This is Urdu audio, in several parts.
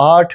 8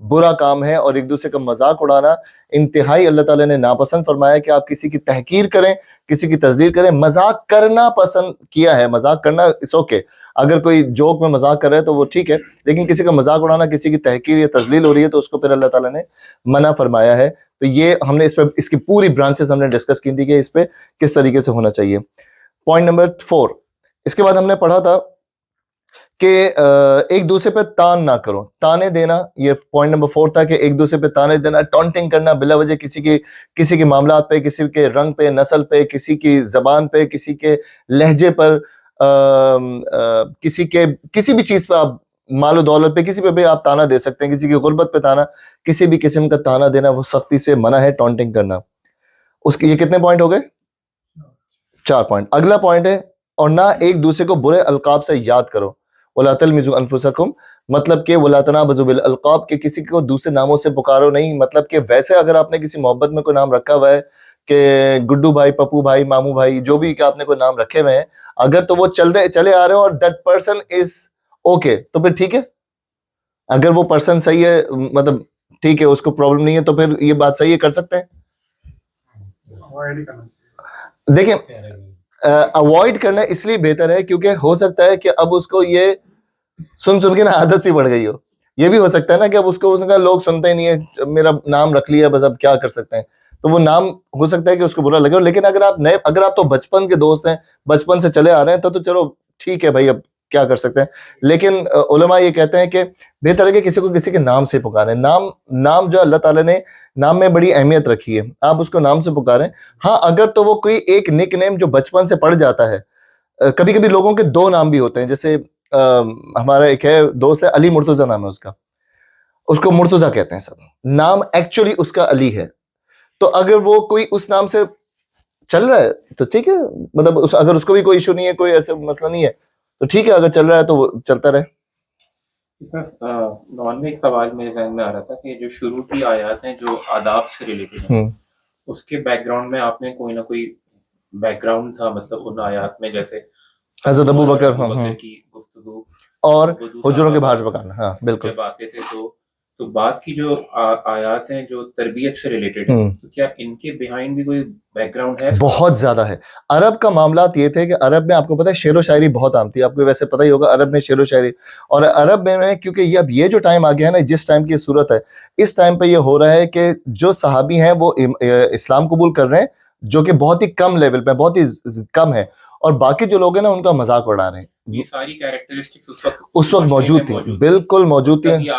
برا کام ہے, اور ایک دوسرے کا مذاق اڑانا انتہائی اللہ تعالیٰ نے ناپسند فرمایا کہ آپ کسی کی تحقیر کریں, کسی کی تذلیل کریں. مذاق کرنا پسند کیا ہے, مذاق کرنا اس اوکے, اگر کوئی جوک میں مذاق کر رہا ہے تو وہ ٹھیک ہے, لیکن کسی کا مذاق اڑانا, کسی کی تحقیر یا تذلیل ہو رہی ہے تو اس کو پھر اللہ تعالیٰ نے منع فرمایا ہے. تو یہ ہم نے اس کی پوری برانچز ہم نے ڈسکس کی تھی کہ اس پہ کس طریقے سے ہونا چاہیے. پوائنٹ نمبر 4, اس کے بعد ہم نے پڑھا تھا کہ ایک دوسرے پہ تان نہ کرو, تانے دینا. یہ پوائنٹ نمبر 4 تھا کہ ایک دوسرے پہ تانے دینا, ٹونٹنگ کرنا بلا وجہ کسی کے معاملات پہ, کسی کے رنگ پہ, نسل پہ, کسی کی زبان پہ, کسی کے لہجے پر, کسی بھی چیز پہ آپ, مال و دولت پہ, کسی پہ بھی آپ تانا دے سکتے ہیں. کسی کی غربت پہ تانا, کسی بھی قسم کا تانا دینا وہ سختی سے منع ہے, ٹونٹنگ کرنا. اس کے یہ کتنے پوائنٹ ہو گئے؟ 4 پوائنٹ. اگلا پوائنٹ ہے, اور نہ ایک دوسرے کو برے القاب سے یاد کرو. وَلَا تَلْمِزُوا أَنفُسَكُمْ, مطلب کہ وَلَا تَنَابَزُوا بِالْأَلْقَابِ, کہ کسی کو دوسرے ناموں سے پکارو نہیں. مطلب کہ ویسے اگر آپ نے کسی محبت میں کوئی نام رکھا ہوا ہے کہ گڈو بھائی, پپو بھائی, مامو بھائی, جو بھی کہ آپ نے کوئی نام رکھے ہوئے ہیں, اگر تو وہ چلے آ رہے ہو اور دیٹ پرسن از اوکے تو پھر ٹھیک ہے. اگر وہ پرسن صحیح ہے, مطلب ٹھیک ہے, اس کو پرابلم نہیں ہے, تو پھر یہ بات صحیح ہے, کر سکتے ہیں. دیکھیں اوائڈ کرنا اس لیے بہتر ہے کیونکہ ہو سکتا ہے کہ اب اس کو یہ سن کے نا عادت سی پڑ گئی ہو. یہ بھی ہو سکتا ہے نا کہ اب اس کو لوگ سنتے ہی نہیں ہے, میرا نام رکھ لیا بس, اب کیا کر سکتے ہیں. تو وہ نام ہو سکتا ہے کہ اس کو برا لگے. لیکن اگر آپ تو بچپن کے دوست ہیں, بچپن سے چلے آ رہے ہیں, تو چلو ٹھیک ہے بھائی, اب کیا کر سکتے ہیں. لیکن علماء یہ کہتے ہیں کہ بہتر ہے کہ کسی کو کسی کے نام سے پکاریں. نام جو اللہ تعالیٰ نے نام میں بڑی اہمیت رکھی ہے, آپ اس کو نام سے پکاریں. ہاں اگر تو وہ کوئی ایک نک نیم جو بچپن سے پڑ جاتا ہے, کبھی کبھی لوگوں کے 2 نام بھی ہوتے ہیں. جیسے ہمارا ایک ہے دوست ہے, علی مرتضیٰ نام ہے اس کا, اس کو مرتضیٰ کہتے ہیں سب, نام ایکچولی اس کا علی ہے. تو اگر وہ کوئی اس نام سے چل رہا ہے تو ٹھیک ہے, مطلب اگر اس کو بھی کوئی ایشو نہیں ہے, کوئی ایسا مسئلہ نہیں ہے, تو ٹھیک ہے, اگر چل رہا ہے تو وہ چلتا رہے. اس میں ایک سوال میرے ذہن میں آ رہا تھا کہ جو شروع کی آیات ہیں جو آداب سے ریلیٹڈ ہیں, اس کے بیک گراؤنڈ میں آپ نے کوئی نہ کوئی بیک گراؤنڈ تھا, مطلب ان آیات میں جیسے حضرت ابو بکر کی گفتگو اور حجروں کے باہر پکانا. ہاں بالکل. جب آتے تھے تو بات کی جو آیات ہیں جو تربیت سے ریلیٹڈ ہیں, تو کیا ان کے بیہائنڈ بھی کوئی بیک گراؤنڈ ہے؟ بہت زیادہ ہے. عرب کا معاملات یہ تھے کہ عرب میں آپ کو پتا ہے شعر و شاعری بہت عام تھی. آپ کو ویسے پتہ ہی ہوگا عرب میں شعر و شاعری, اور عرب میں کیونکہ اب یہ جو ٹائم آ گیا ہے نا, جس ٹائم کی صورت ہے, اس ٹائم پہ یہ ہو رہا ہے کہ جو صحابی ہیں وہ اسلام قبول کر رہے ہیں, جو کہ بہت ہی کم لیول پہ, بہت ہی کم ہے, اور باقی جو لوگ ہیں نا ان کا مذاق اڑا رہے ہیں. یہ ساری کیریکٹرسٹکس اس وقت موجود تھی, بالکل موجود تھی,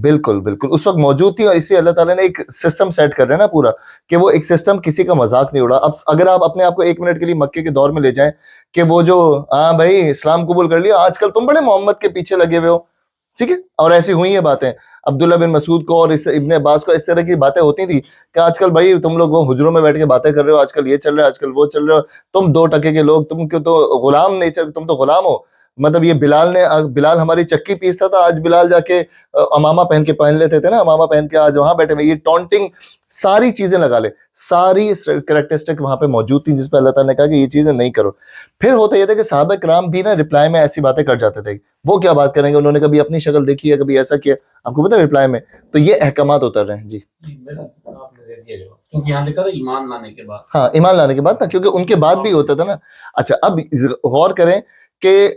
بالکل اس وقت موجود تھی. اور اسی اللہ تعالیٰ نے ایک سسٹم سیٹ کر رہے ہیں نا پورا, کہ وہ ایک سسٹم کسی کا مذاق نہیں اڑا. اب اگر آپ اپنے آپ کو 1 منٹ کے لیے مکے کے دور میں لے جائیں کہ وہ جو ہاں بھائی اسلام قبول کر لیا, آج کل تم بڑے محمد کے پیچھے لگے ہوئے ہو, ٹھیک ہے, اور ایسی ہوئی ہیں باتیں. عبداللہ بن مسعود کو اور ابن عباس کو اس طرح کی باتیں ہوتی تھی کہ آج کل بھائی تم لوگ وہ حجروں میں بیٹھ کے باتیں کر رہے ہو, آج کل یہ چل رہا ہے, آج کل وہ چل رہا ہے, تم 2 ٹکے کے لوگ, تم کیوں تو غلام نہیں چل, تم تو غلام ہو. مطلب یہ بلال ہماری چکی پیستا تھا, آج بلال جا کے امامہ پہن لیتے تھے نا, امامہ پہن کے آج وہاں بیٹھے ہوئے. یہ ٹونٹنگ ساری چیزیں لگا لے, ساری کریکٹرسٹک وہاں پہ موجود تھیں جس پہ اللہ تعالیٰ نے کہا کہ یہ چیزیں نہیں کرو. پھر ہوتا یہ تھا کہ صحابہ کرام بھی نا رپلائی میں ایسی باتیں کر جاتے تھے. وہ کیا بات کریں گے, انہوں نے کبھی اپنی شکل دیکھی ہے, کبھی ایسا کیا, آپ کو پتا ہے رپلائی میں. تو یہ احکامات اتر رہے ہیں. جی یہاں لکھا تھا ایمان لانے کے بعد. ہاں ایمان لانے کے بعد تھا, کیونکہ ان کے بعد بھی ہوتا تھا نا. اچھا اب غور کریں کہ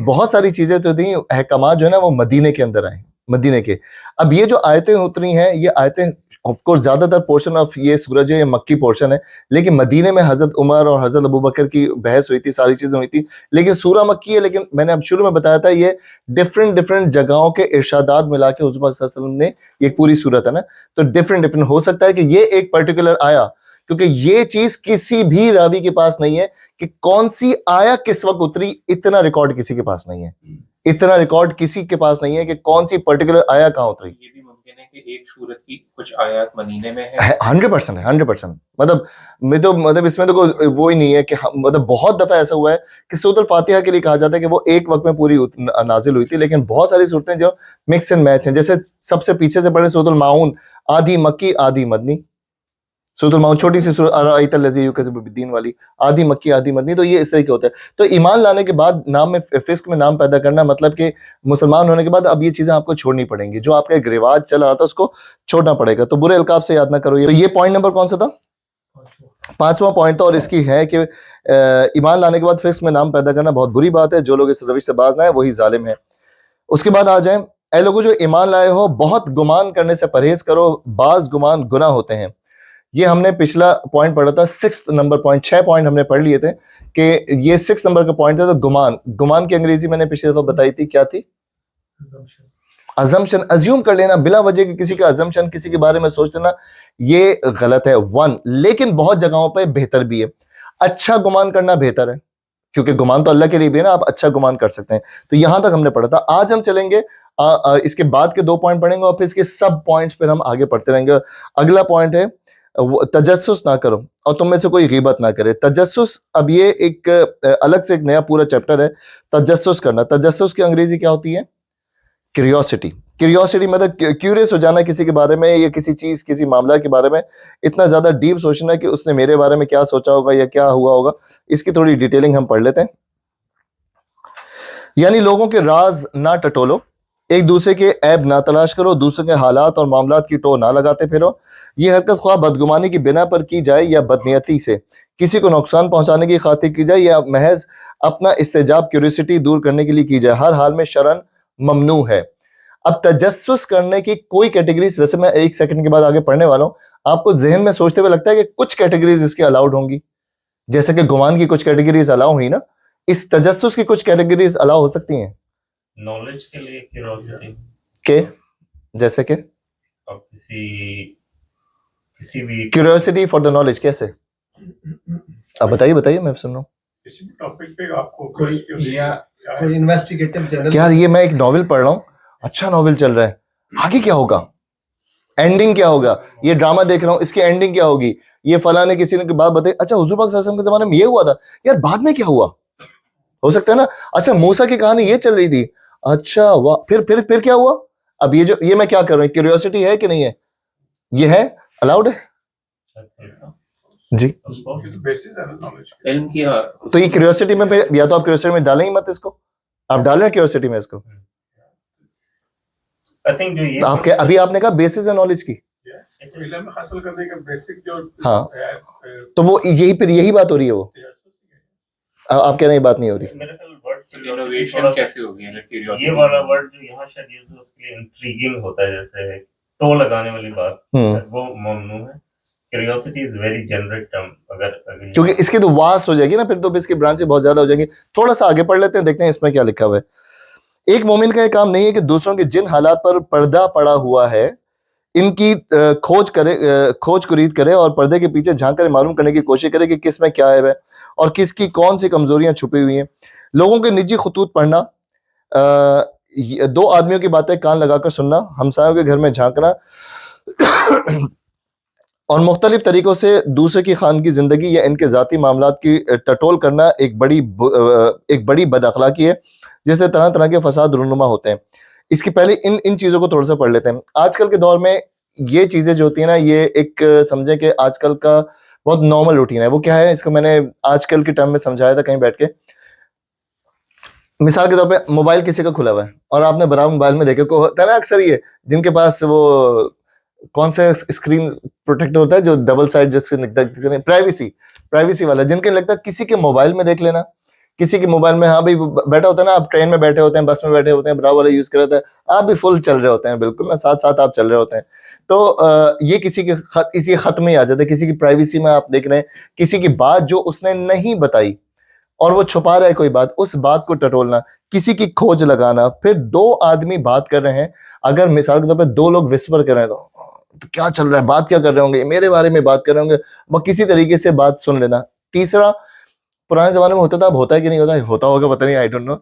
بہت ساری چیزیں تو تھیں, احکامات جو ہے نا وہ مدینے کے اندر آئے, مدینے کے. اب یہ جو آیتیں اتری ہیں, یہ آیتیں آف کورس زیادہ تر پورشن آف یہ سورج ہے, یہ مکی پورشن ہے, لیکن مدینے میں حضرت عمر اور حضرت ابو بکر کی بحث ہوئی تھی, ساری چیزیں ہوئی تھی. لیکن سورہ مکی ہے, لیکن میں نے اب شروع میں بتایا تھا یہ ڈفرینٹ جگہوں کے ارشادات ملا کے حضور پاک صلی اللہ علیہ وسلم نے یہ پوری صورت ہے نا, تو ڈفرینٹ ہو سکتا ہے کہ یہ ایک پرٹیکولر آیا, کیونکہ یہ چیز کسی بھی راوی کے پاس نہیں ہے کہ کون سی آیا کس وقت اتری. اتنا ریکارڈ کسی کے پاس نہیں ہے, اتنا ریکارڈ کسی کے پاس نہیں ہے کہ کون سی پرٹیکولر آیا کہاں اتری. یہ بھی ممکن ہے کہ ایک سورت کی کچھ آیات مدینے میں ہے. 100% ہے, 100%. مطلب اس میں تو کوئی وہ ہی نہیں ہے کہ مطلب بہت دفعہ ایسا ہوا ہے کہ سورۃ الفاتحہ کے لیے کہا جاتا ہے کہ وہ ایک وقت میں پوری نازل ہوئی تھی, لیکن بہت ساری صورتیں جو مکس اینڈ میچ ہیں. جیسے سب سے پیچھے سے پڑھے سورۃ الماعون, آدھی مکی آدھی مدنی. سورۃ المائون چھوٹی سی سورۃ ارائیت الذی یکذب بالدین والی، آدھی مکی آدھی مدنی. تو یہ اس طرح کے ہوتا ہے. تو ایمان لانے کے بعد نام میں فسق میں نام پیدا کرنا، مطلب کہ مسلمان ہونے کے بعد اب یہ چیزیں آپ کو چھوڑنی پڑیں گی. جو آپ کا ایک رواج چل رہا تھا اس کو چھوڑنا پڑے گا. تو برے القاب سے یاد نہ کرو. یہ پوائنٹ نمبر کون سا تھا؟ 5واں پوائنٹ تھا. اور اس کی ہے کہ ایمان لانے کے بعد فسق میں نام پیدا کرنا بہت بری بات ہے. جو لوگ اس روش سے باز نہ ہے وہی ظالم ہے. اس کے بعد آ جائیں، اے لوگوں جو ایمان لائے ہو، بہت گمان کرنے سے پرہیز کرو، بعض گمان گناہ ہوتے ہیں. یہ ہم نے پچھلا پوائنٹ پڑھا تھا، 6 نمبر پوائنٹ. 6 پوائنٹ ہم نے پڑھ لیے تھے کہ یہ 6 نمبر کا پوائنٹ ہے. تو گمان کی انگریزی میں نے پچھلی دفعہ بتائی تھی، کیا تھی؟ ازمپشن. ازیوم کر لینا بلا وجہ کہ کسی کا ازمپشن، کسی کے بارے میں سوچ لینا، یہ غلط ہے. لیکن بہت جگہوں پہ بہتر بھی ہے. اچھا گمان کرنا بہتر ہے، کیونکہ گمان تو اللہ کے لیے بھی ہے نا. آپ اچھا گمان کر سکتے ہیں. تو یہاں تک ہم نے پڑھا تھا. آج ہم چلیں گے اس کے بعد کے 2 پوائنٹ پڑھیں گے اور پھر اس کے سب پوائنٹس پھر ہم آگے پڑھتے رہیں گے. اگلا پوائنٹ ہے تجسس نہ کرو اور تم میں سے کوئی غیبت نہ کرے. تجسس، اب یہ ایک الگ سے ایک نیا پورا چیپٹر ہے. تجسس کرنا، تجسس کی انگریزی کیا ہوتی ہے؟ کیوریوسٹی. کیوریوسٹی مطلب کیوریس ہو جانا کسی کے بارے میں، یا کسی چیز، کسی معاملہ کے بارے میں اتنا زیادہ ڈیپ سوچنا کہ اس نے میرے بارے میں کیا سوچا ہوگا یا کیا ہوا ہوگا. اس کی تھوڑی ڈیٹیلنگ ہم پڑھ لیتے ہیں. یعنی لوگوں کے راز نہ ٹٹولو، ایک دوسرے کے عیب نہ تلاش کرو، دوسرے کے حالات اور معاملات کی ٹو نہ لگاتے پھرو. یہ حرکت خواہ بدگمانی کی بنا پر کی جائے یا بدنیتی سے کسی کو نقصان پہنچانے کی خاطر کی جائے یا محض اپنا استعجاب کیوریوسٹی دور کرنے کے لیے کی جائے، ہر حال میں شرعاً ممنوع ہے. اب تجسس کرنے کی کوئی کیٹیگریز، ویسے میں 1 سیکنڈ کے بعد آگے پڑھنے والا ہوں، آپ کو ذہن میں سوچتے ہوئے لگتا ہے کہ کچھ کیٹیگریز اس کے الاؤڈ ہوں گی، جیسے کہ گمان کی کچھ کیٹیگریز الاؤ ہوئی نا، اس تجسس کی کچھ کیٹیگریز الاؤ ہو سکتی ہیں. نالج کے لیے کیوریوسٹی، کہ جیسے کہ اب کسی بھی کیوریوسٹی فار دا نالج کیسے؟ آپ بتائیے میں سن رہا ہوں. کسی بھی ٹاپک پہ آپ کو کوئی انویسٹیگیٹو جرنل. یار یہ میں ایک ناول پڑھ رہا ہوں، اچھا ناول چل رہا ہے، آگے کیا ہوگا، اینڈنگ کیا ہوگا. یہ ڈرامہ دیکھ رہا ہوں، اس کی اینڈنگ کیا ہوگی. یہ فلاں نے کسی نے بات بتائی، اچھا حضور پاک صلی اللہ علیہ وسلم کے زمانے میں یہ ہوا تھا، یار بعد میں کیا ہوا، ہو سکتا ہے نا. اچھا موسیٰ کی کہانی یہ چل رہی تھی، اچھا واہ، پھر کیا ہوا. اب یہ میں کیا کر رہا ہوں، کیوریوسٹی ہے کہ نہیں ہے؟ یہ ہے الاؤڈ ہے جی. علم کی تو یہ کیوریوسٹی میں پھر یا تو آپ کیوریوسٹی میں ڈالیں ہی مت، اس کو آپ ڈال رہے ہیں کیوریوسٹی میں اس کو. آپ کے ابھی آپ نے کہا بیسس ہے نالج کی، علم حاصل کرنے کا بیسک جو ہاں، تو وہ یہی بات ہو رہی ہے. وہ آپ کہہ رہے ہیں بات نہیں ہو رہی. انوویشن کیسے ہوگی، یہ والا ورڈ جو یہاں شاید یوز اس کے لیے انٹریگنگ ہوتا ہے، جیسے ٹو لگانے والی بات، وہ ممنوع ہے. Curiosity is very general term, اگر کیونکہ اس کی تو واس ہو جائے گی نا، پھر تو اس کی برانچیں بہت زیادہ ہو جائیں گی. تھوڑا سا آگے پڑھ لیتے ہیں، دیکھتے ہیں اس میں کیا لکھا ہوا ہے. ایک مومن کا یہ کام نہیں ہے کہ دوسروں کے جن حالات پر پردہ پڑا ہوا ہے ان کی کھوج کرید کرے اور پردے کے پیچھے جھانک کر معلوم کرنے کی کوشش کرے کہ کس میں کیا ہے اور کس کی کون سی کمزوریاں چھپی ہوئی ہیں. لوگوں کے نجی خطوط پڑھنا، 2 آدمیوں کی باتیں کان لگا کر سننا، ہمسایوں کے گھر میں جھانکنا اور مختلف طریقوں سے دوسرے کی خاندگی زندگی یا ان کے ذاتی معاملات کی ٹٹول کرنا ایک بڑی بد اخلاقی ہے جس سے طرح طرح کے فساد رونما ہوتے ہیں. اس کے پہلے ان چیزوں کو تھوڑا سا پڑھ لیتے ہیں. آج کل کے دور میں یہ چیزیں جو ہوتی ہیں نا، یہ ایک سمجھیں کہ آج کل کا بہت نارمل روٹین ہے. وہ کیا ہے، اس کو میں نے آج کل کے ٹائم میں سمجھایا تھا کہیں بیٹھ کے. مثال کے طور پہ موبائل کسی کا کھلا ہوا ہے اور آپ نے برابر موبائل میں دیکھا کو ہوتا ہے نا، اکثر یہ جن کے پاس وہ کون سے اسکرین پروٹیکٹر ہوتا ہے جو ڈبل سائڈ جس سے پرائیویسی والا، جن کے لگتا ہے کسی کے موبائل میں دیکھ لینا، کسی کے موبائل میں. ہاں بھائی بیٹھا ہوتا ہے نا، آپ ٹرین میں بیٹھے ہوتے ہیں، بس میں بیٹھے ہوتے ہیں، براؤ والا یوز کر رہے ہیں، آپ بھی فل چل رہے ہوتے ہیں، بالکل نا، ساتھ ساتھ آپ چل رہے ہوتے ہیں. تو یہ کسی خط میں آ جاتا ہے، کسی کی پرائیویسی میں آپ دیکھ رہے ہیں، کسی کی بات جو اس نے نہیں بتائی اور وہ چھپا رہا ہے کوئی بات، اس بات کو ٹٹولنا، کسی کی کھوج لگانا. پھر 2 آدمی بات کر رہے ہیں، اگر مثال کے طور پہ 2 لوگ وسپر کر رہے ہیں تو کیا چل رہا ہے، بات کیا کر رہے ہوں گے، میرے بارے میں بات کر رہے ہوں گے، وہ کسی طریقے سے بات سن لینا. تیسرا، پرانے زمانے میں ہوتا تھا، اب ہوتا ہے کہ نہیں ہوتا ہوگا پتہ نہیں، آئی ڈونٹ نو،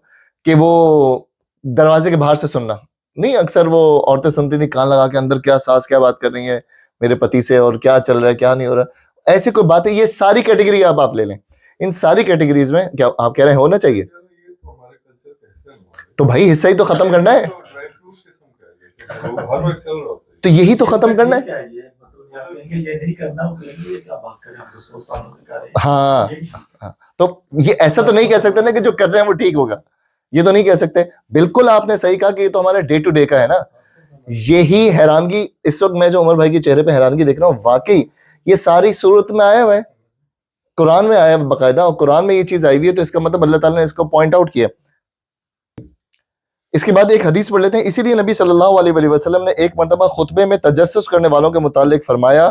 کہ وہ دروازے کے باہر سے سننا نہیں. اکثر وہ عورتیں سنتی تھی کان لگا کے اندر، کیا ساس کیا بات کر رہی ہیں میرے پتی سے اور کیا چل رہا ہے کیا نہیں ہو رہا، ایسی کوئی باتیں. یہ ساری کیٹیگری آپ لے لیں، ان ساری کیٹیگریز میں کیا آپ کہہ رہے ہیں ہونا چاہیے؟ تو بھائی حصہ ہی تو ختم کرنا ہے، تو یہی تو ختم کرنا ہے. ہاں ہاں، تو یہ ایسا تو نہیں کہہ سکتے نا کہ جو کر رہے ہیں وہ ٹھیک ہوگا، یہ تو نہیں کہہ سکتے. بالکل آپ نے صحیح کہا کہ یہ تو ہمارے ڈے ٹو ڈے کا ہے نا. یہی حیرانگی اس وقت میں جو عمر بھائی کے چہرے پہ حیرانگی دیکھ رہا ہوں، واقعی یہ ساری صورت میں آیا ہوا ہے، قرآن میں آیا باقاعدہ، اور قرآن میں یہ چیز آئی ہوئی ہے، تو اس کا مطلب اللہ تعالیٰ نے اس کو پوائنٹ آؤٹ کیا. اس کے بعد ایک حدیث پڑھ لیتے ہیں. اسی لیے نبی صلی اللہ علیہ وآلہ وسلم نے ایک مرتبہ خطبے میں تجسس کرنے والوں کے متعلق فرمایا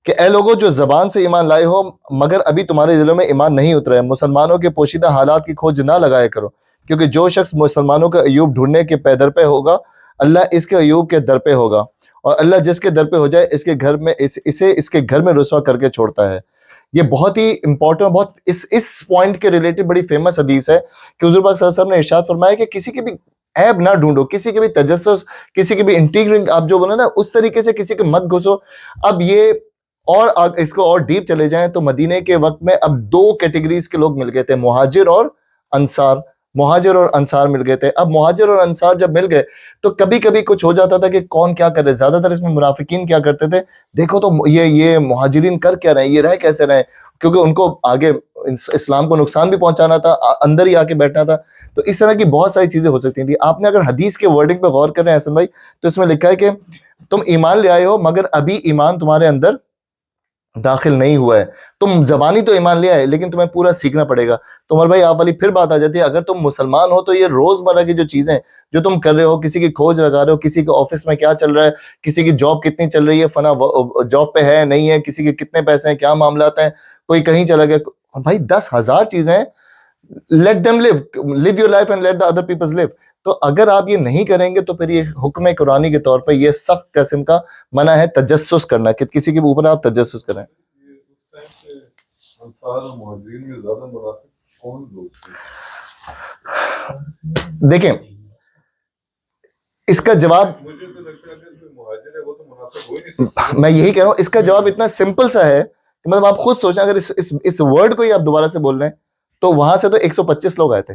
کہ اے لوگوں جو زبان سے ایمان لائے ہو مگر ابھی تمہارے دلوں میں ایمان نہیں اترا ہے، مسلمانوں کے پوشیدہ حالات کی کھوج نہ لگایا کرو، کیونکہ جو شخص مسلمانوں کے عیوب ڈھونڈنے کے پے در پہ ہوگا اللہ اس کے عیوب کے در پہ ہوگا، اور اللہ جس کے در پہ ہو جائے اس کے گھر میں اسے اس کے گھر میں رسوا کر کے چھوڑتا ہے. یہ بہت ہی امپورٹنٹ، بہت اس پوائنٹ کے ریلیٹڈ بڑی فیمس حدیث ہے کہ حضور پاک صلی اللہ علیہ وسلم نے ارشاد فرمایا کہ کسی کے بھی عیب نہ ڈھونڈو، کسی کے بھی تجسس، کسی کے بھی انٹیگرنگ، آپ جو بولے نا اس طریقے سے کسی کے مت گھسو. اب یہ اور اس کو اور ڈیپ چلے جائیں تو مدینے کے وقت میں اب 2 کیٹیگریز کے لوگ مل گئے تھے، مہاجر اور انصار. مہاجر اور انصار مل گئے تھے. اب مہاجر اور انصار جب مل گئے تو کبھی کبھی کچھ ہو جاتا تھا کہ کون کیا کر رہے. زیادہ تر اس میں منافقین کیا کرتے تھے، دیکھو تو یہ مہاجرین کر کیا رہے ہیں، یہ رہ کیسے رہے ہیں، کیونکہ ان کو آگے اسلام کو نقصان بھی پہنچانا تھا، اندر ہی آ کے بیٹھنا تھا. تو اس طرح کی بہت ساری چیزیں ہو سکتی تھیں. آپ نے اگر حدیث کے ورڈنگ پہ غور کر رہے ہیں حسن بھائی، تو اس میں لکھا ہے کہ تم ایمان لے آئے ہو مگر ابھی ایمان تمہارے اندر داخل نہیں ہوا ہے. تم زبانی تو ایمان لے آئے لیکن تمہیں پورا سیکھنا پڑے گا. تو عمر بھائی آپ والی پھر بات آ جاتی ہے، اگر تم مسلمان ہو تو یہ روزمرہ کی جو چیزیں جو تم کر رہے ہو، کسی کی کھوج لگا رہے ہو، کسی کے آفس میں کیا چل رہا ہے، کسی کی جاب کتنی چل رہی ہے، فنا جاب پہ ہے نہیں ہے، کسی کے کتنے پیسے ہیں، کیا معاملات ہیں، کوئی کہیں چلا گیا، بھائی 10,000 چیزیں ہیں. let them live your life and let the other people's live. تو اگر آپ یہ نہیں کریں گے تو پھر یہ حکم قرآنی کے طور پہ یہ سخت قسم کا منع ہے تجسس کرنا، کہ کسی کے اوپر آپ تجسس کریں. دیکھیں اس کا جواب میں یہی کہہ رہا ہوں، اس کا جواب اتنا سمپل سا ہے کہ مطلب آپ خود سوچیں، اگر اس ورڈ کو ہی آپ دوبارہ سے بول رہے ہیں تو وہاں سے تو 125 لوگ آئے تھے.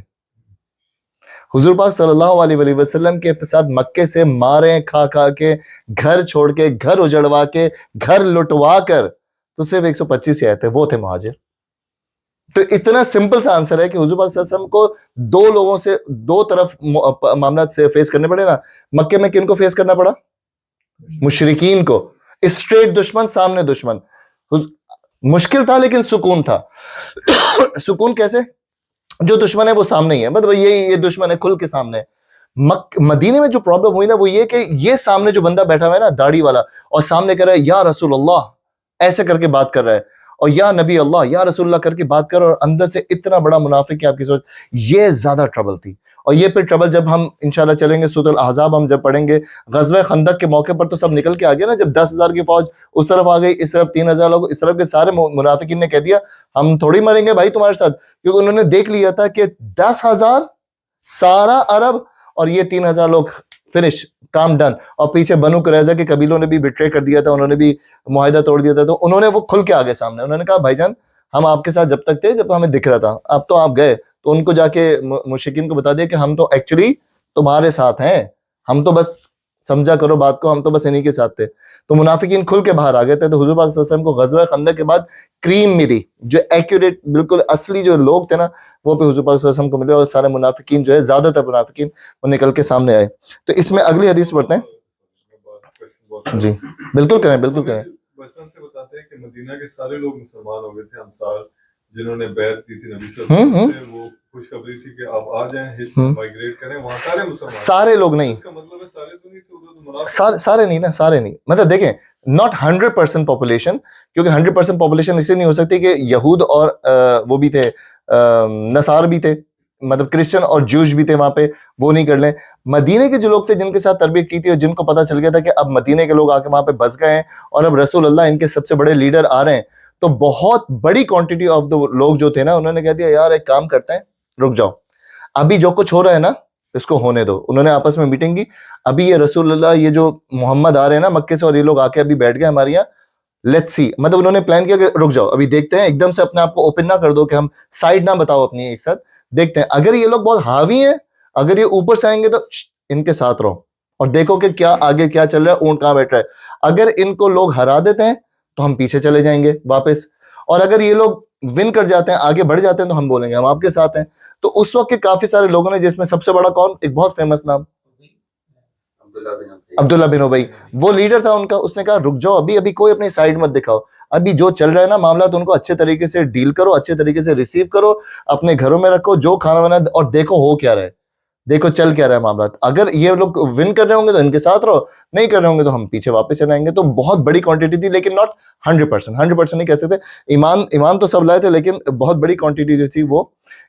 حضور پاک صلی اللہ علیہ وآلہ وسلم کے ساتھ مکے سے مارے کھا کے، گھر چھوڑ کے، گھر اجڑوا کے، گھر لٹوا کر تو صرف 125 ہی آئے تھے، وہ تھے مہاجر. تو اتنا سمپل سا آنسر ہے کہ حضور پاک صلی اللہ علیہ وسلم کو 2 لوگوں سے 2 طرف معاملات سے فیس کرنے پڑے نا. مکے میں کن کو فیس کرنا پڑا؟ مشرکین کو، اسٹریٹ دشمن، سامنے دشمن. مشکل تھا لیکن سکون تھا. سکون کیسے؟ جو دشمن ہے وہ سامنے ہی ہے، مطلب یہ دشمن ہے کھل کے سامنے ہے. مدینے میں جو پرابلم ہوئی نا وہ یہ کہ یہ سامنے جو بندہ بیٹھا ہوا ہے نا داڑھی والا، اور سامنے کر رہا ہے یا رسول اللہ ایسے کر کے بات کر رہا ہے، اور یا نبی اللہ، یا رسول اللہ کر کے بات کر رہا ہے، اور اندر سے اتنا بڑا منافق کہ آپ کی سوچ. یہ زیادہ ٹربل تھی. اور یہ پھر ٹربل جب ہم انشاءاللہ چلیں گے سورۃ الاحزاب ہم جب پڑھیں گے، غزوہ خندق کے موقع پر تو سب نکل کے آ گیا نا، جب 10,000 کی فوج اس طرف آ گئی، اس طرف 3,000 لوگ، اس طرف کے سارے منافقین نے کہہ دیا ہم تھوڑی مریں گے بھائی تمہارے ساتھ، کیونکہ انہوں نے دیکھ لیا تھا کہ 10,000 سارا عرب اور یہ 3,000 لوگ فنش، کام ڈن. اور پیچھے بنو قریظہ کے قبیلوں نے بھی بٹرے کر دیا تھا، انہوں نے بھی معاہدہ توڑ دیا تھا. تو انہوں نے وہ کھل کے آگے سامنے، انہوں نے کہا بھائی جان ہم آپ کے ساتھ جب تک تھے جب ہمیں دکھ رہا تھا، اب تو آپ گئے. تو ان کو جا کے مشرکین کو بتا دیا کہ ہم تو ایکچولی تمہارے ساتھ ہیں، ہم تو بس سمجھا کرو بات کو، ہم تو بس انہی کے ساتھ تھے. تو منافقین کھل کے باہر آ گئے تھے. تو حضور پاک صلی اللہ علیہ وسلم کو غزوہ خندق کے بعد کریم ملی، جو ایکوریٹ بالکل اصلی جو لوگ تھے نا وہ پہ حضور پاک صلی اللہ علیہ وسلم کو ملے، اور سارے منافقین جو ہے زیادہ تر منافقین وہ نکل کے سامنے آئے. تو اس میں اگلی حدیث پڑھتے ہیں. جی بالکل کریں، بالکل کریں. بچپن سے بتاتے ہیں کہ مدینہ کے سارے لوگ مسلمان ہو گئے تھے، انصار جنہوں نے بیعت کی تھی نبی صلی اللہ علیہ وسلم سے، وہ خوشخبری تھی کہ آپ آ جائیں، مائگریٹ کریں. وہاں سارے مسلمان، سارے لوگ نہیں، اس کا مطلب ہے سارے تو نہیں تھے، سارے نہیں نا، سارے نہیں. مطلب دیکھیں not 100% پاپولیشن، کیونکہ 100% پاپولیشن اس لیے نہیں ہو سکتی کہ یہود اور وہ بھی تھے، نصار بھی تھے، مطلب کرسچن اور جوش بھی تھے وہاں پہ، وہ نہیں کر لیں. مدینے کے جو لوگ تھے جن کے ساتھ تربیت کی تھی اور جن کو پتا چل گیا تھا کہ اب مدینے کے لوگ آ کے وہاں پہ بس گئے ہیں اور اب رسول اللہ ان کے سب سے بڑے لیڈر آ رہے ہیں، تو بہت بڑی کوانٹٹی آف دا لوگ جو تھے نا انہوں نے کہہ دیا یار ایک کام کرتے ہیں، رک جاؤ، ابھی جو کچھ ہو رہا ہے نا اس کو ہونے دو. انہوں نے آپس میں میٹنگ کی، ابھی یہ رسول اللہ، یہ جو محمد آ رہے ہیں نا مکے سے، اور یہ لوگ آ کے ابھی بیٹھ گئے ہمارے یہاں، لیٹس سی، مطلب انہوں نے پلان کیا کہ رک جاؤ ابھی دیکھتے ہیں، ایک دم سے اپنے آپ کو اوپن نہ کر دو کہ ہم سائڈ نہ بتاؤ اپنی، ایک ساتھ دیکھتے ہیں. اگر یہ لوگ بہت حاوی ہیں، اگر یہ اوپر سے آئیں گے تو ان کے ساتھ رہو، اور دیکھو کہ کیا آگے کیا چل رہا ہے, اونٹ کہاں بیٹھ رہا ہے. اگر ان کو لوگ ہرا دیتے ہیں تو ہم پیچھے چلے جائیں گے واپس, اور اگر یہ لوگ ون کر جاتے ہیں, آگے بڑھ جاتے ہیں, تو ہم بولیں گے ہم آپ کے ساتھ ہیں. تو اس وقت کے کافی سارے لوگوں نے, جس میں سب سے بڑا کون, ایک بہت فیمس نام عبداللہ بن ابی, وہ لیڈر تھا ان کا. اس نے کہا رک جاؤ, ابھی کوئی اپنی سائڈ مت دکھاؤ, ابھی جو چل رہا ہے نا معاملات, ان کو اچھے طریقے سے ڈیل کرو, اچھے طریقے سے ریسیو کرو, اپنے گھروں میں رکھو, جو کھانا بنا, اور دیکھو ہو کیا رہا ہے, دیکھو چل کیا رہا ہے معاملات. اگر یہ لوگ ون کر رہے ہوں گے تو ان کے ساتھ رہو, نہیں کر رہے ہوں گے تو ہم پیچھے واپس چلے آئیں گے. تو بہت بڑی کوانٹٹی تھی, لیکن ناٹ 100% نہیں کہہ سکتے. ایمان تو سب لائے تھے, لیکن بہت بڑی کوانٹٹی جو تھی وہ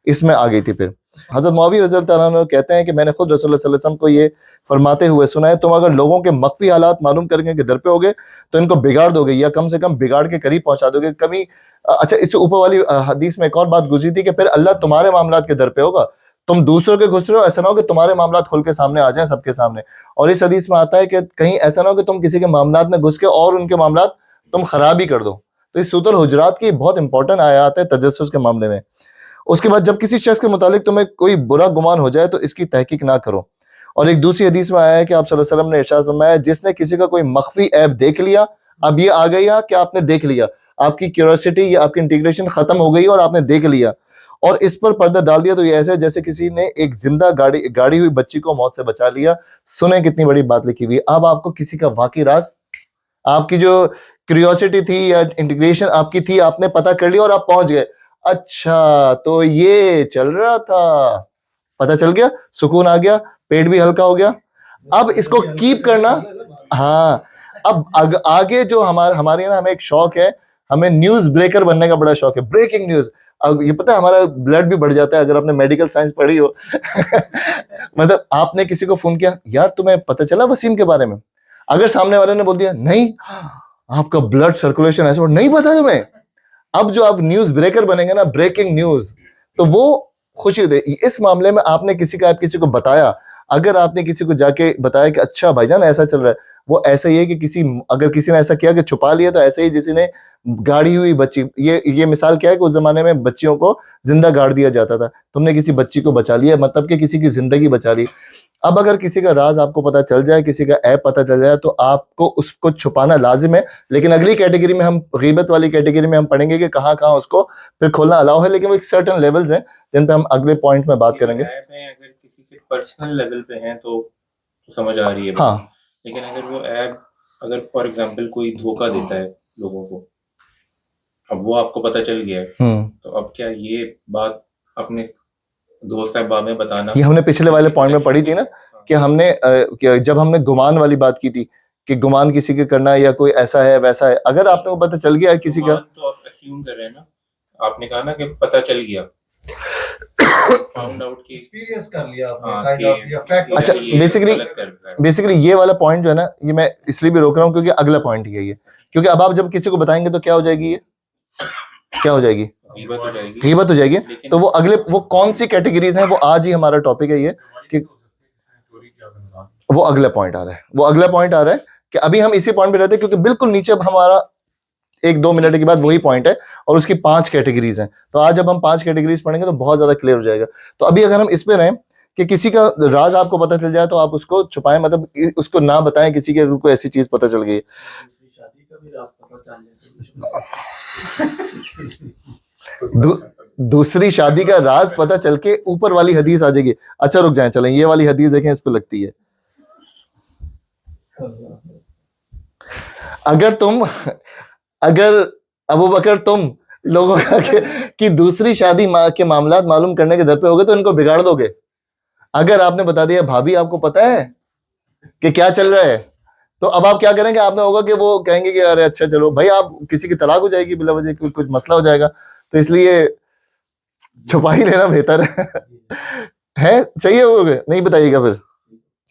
اس میں آ گئی تھی. پھر حضرت معاویہ رضی اللہ عنہ کہتے ہیں کہ میں نے خود رسول اللہ صلی اللہ علیہ وسلم کو یہ فرماتے ہوئے سنا ہے, تم اگر لوگوں کے مخفی حالات معلوم کر کے در پہ ہوگے تو ان کو بگاڑ دو گے, یا کم سے کم بگاڑ کے قریب پہنچا دو گے کبھی. اچھا, اس سے اوپر والی حدیث میں ایک اور بات گزری تھی کہ پھر اللہ تمہارے معاملات کے در پہ ہوگا, تم دوسروں کے گھس رہے ہو, ایسا نہ ہو کہ تمہارے معاملات کھل کے سامنے آ جائیں سب کے سامنے. اور اس حدیث میں آتا ہے کہ کہیں ایسا نہ ہو کہ تم کسی کے معاملات میں گھس کے اور ان کے معاملات تم خراب ہی کر دو. تو اس سورۃ الحجرات کی بہت امپورٹنٹ آیات ہے تجسس کے معاملے میں. اس کے بعد جب کسی شخص کے متعلق تمہیں کوئی برا گمان ہو جائے تو اس کی تحقیق نہ کرو. اور ایک دوسری حدیث میں آیا ہے کہ آپ صلی اللہ علیہ وسلم نے ارشاد فرمایا, جس نے کسی کا کوئی مخفی عیب دیکھ لیا, اب یہ آ گیا کہ آپ نے دیکھ لیا, آپ کی کیوریوسٹی یا آپ کی انٹیگریشن ختم ہو گئی اور آپ نے دیکھ لیا اور اس پر پردہ ڈال دیا, تو یہ ایسا ہے جیسے کسی نے ایک زندہ گاڑی ہوئی بچی کو موت سے بچا لیا. سنیں کتنی بڑی بات لکھی ہوئی. اب آپ کو کسی کا واقعی راز, آپ کی جو کیوریوسٹی تھی یا انٹیگریشن آپ کی تھی, آپ نے پتہ کر لیا اور آپ پہنچ گئے. اچھا تو یہ چل رہا تھا, پتہ چل گیا, سکون آ گیا, پیٹ بھی ہلکا ہو گیا. اب اس کو کیپ کرنا, ہاں. اب آگے جو ہمارے نا, ہمیں ایک شوق ہے, ہمیں نیوز بریکر بننے کا بڑا شوق ہے, بریکنگ نیوز. اب یہ پتہ ہے ہمارا بلڈ بھی بڑھ جاتا ہے اگر آپ نے میڈیکل سائنس پڑھی ہو. مطلب آپ نے کسی کو فون کیا, یار تمہیں پتہ چلا وسیم کے بارے میں, اگر سامنے والے نے بول دیا نہیں آپ کا بلڈ سرکولیشن ایسے نہیں پتا تمہیں, اب جو آپ نیوز بریکر بنیں گے نا, بریکنگ نیوز, تو وہ خوشی دے. اس معاملے میں آپ نے کسی کو بتایا, اگر آپ نے کسی کو جا کے بتایا کہ اچھا بھائی جان ایسا چل رہا ہے, وہ ایسا ہی ہے کہ اگر کسی نے ایسا کیا کہ چھپا لیا, تو ایسے ہی جسی نے گاڑی ہوئی بچی. یہ مثال کیا ہے کہ اس زمانے میں بچیوں کو زندہ گاڑ دیا جاتا تھا, تم نے کسی بچی کو بچا لیا, مطلب کہ کسی کی زندگی بچا لی. اب اگر کسی کا راز آپ کو پتہ چل جائے, کسی کا عیب پتہ چل جائے, تو آپ کو اس کو چھپانا لازم ہے. لیکن اگلی کیٹیگری میں, ہم غیبت والی کیٹیگری میں ہم پڑھیں گے کہ کہاں اس کو پھر کھولنا الاؤ ہے, لیکن وہ ایک سرٹن لیولز ہیں جن پہ ہم اگلے پوائنٹ میں بات کریں گے. اگر کسی کے پرسنل لیول پہ ہیں تو سمجھ آ رہی ہے, ہاں. لیکن اگر وہ ایپ, اگر فار ایگزامپل کوئی دھوکہ دیتا ہے لوگوں کو, اب وہ آپ کو پتہ چل گیا ہے, تو اب کیا یہ بات اپنے دوست احباب میں بتانا, یہ ہم نے پچھلے والے پوائنٹ میں پڑھی تھی نا, کہ ہم نے جب ہم نے گمان والی بات کی تھی کہ گمان کسی کے کرنا ہے یا کوئی ایسا ہے ویسا ہے, اگر آپ کو پتہ چل گیا ہے کسی کا, تو آپ اسیوم کر رہے ہیں نا, آپ نے کہا نا کہ پتہ چل گیا, فاؤنڈ آؤٹ کی ایکسپیرینس کر لیا آپ نے. اچھا بیسیکلی یہ والا پوائنٹ جو ہے نا, یہ میں اس لیے بھی روک رہا ہوں کیونکہ اگلا پوائنٹ یہی ہے, کیونکہ اب آپ جب کسی کو بتائیں گے تو کیا ہو جائے گی, یہ کیا ہو جائے گی, غیبت ہو جائے گی. تو وہ کون سی کیٹیگریز ہیں, وہ آج ہی ہمارا ٹاپک ہے یہ, کہ وہ اگلا پوائنٹ آ رہا ہے کہ ابھی ہم اسی پوائنٹ پہ رہتے ہیں, کیونکہ بالکل نیچے اب ہمارا 1-2 منٹ کے بعد وہی پوائنٹ ہے اور اس کی 5 کیٹیگریز ہیں. تو آج جب ہم 5 کیٹیگریز پڑھیں گے تو بہت زیادہ کلیئر ہو جائے گا. تو ابھی اگر ہم اس پہ رہیں کہ کسی کا راز آپ کو پتہ چل جائے تو آپ اس کو چھپائیں, مطلب اس کو نہ بتائیں کسی کے, اگر کوئی ایسی چیز پتہ چل گئی. دوسری شادی کا راز پتہ چل کے اوپر والی حدیث آ جائے گی. اچھا رک جائیں, چلیں یہ والی حدیث دیکھیں, اس پہ لگتی ہے. اگر ابو بکر تم لوگوں کی دوسری شادی کے معاملات معلوم کرنے کے در پہ ہوگے تو ان کو بگاڑ دو گے. اگر آپ نے بتا دیا بھابھی آپ کو پتا ہے کہ کیا چل رہا ہے, تو اب آپ کیا کریں گے, آپ نے ہوگا کہ وہ کہیں گے کہ ارے اچھا چلو بھائی, آپ کسی کی طلاق ہو جائے گی بلا وجہ, کچھ مسئلہ ہو جائے گا, تو اس لیے چھپا ہی لینا بہتر ہے. چاہیے وہ نہیں بتائیے گا پھر,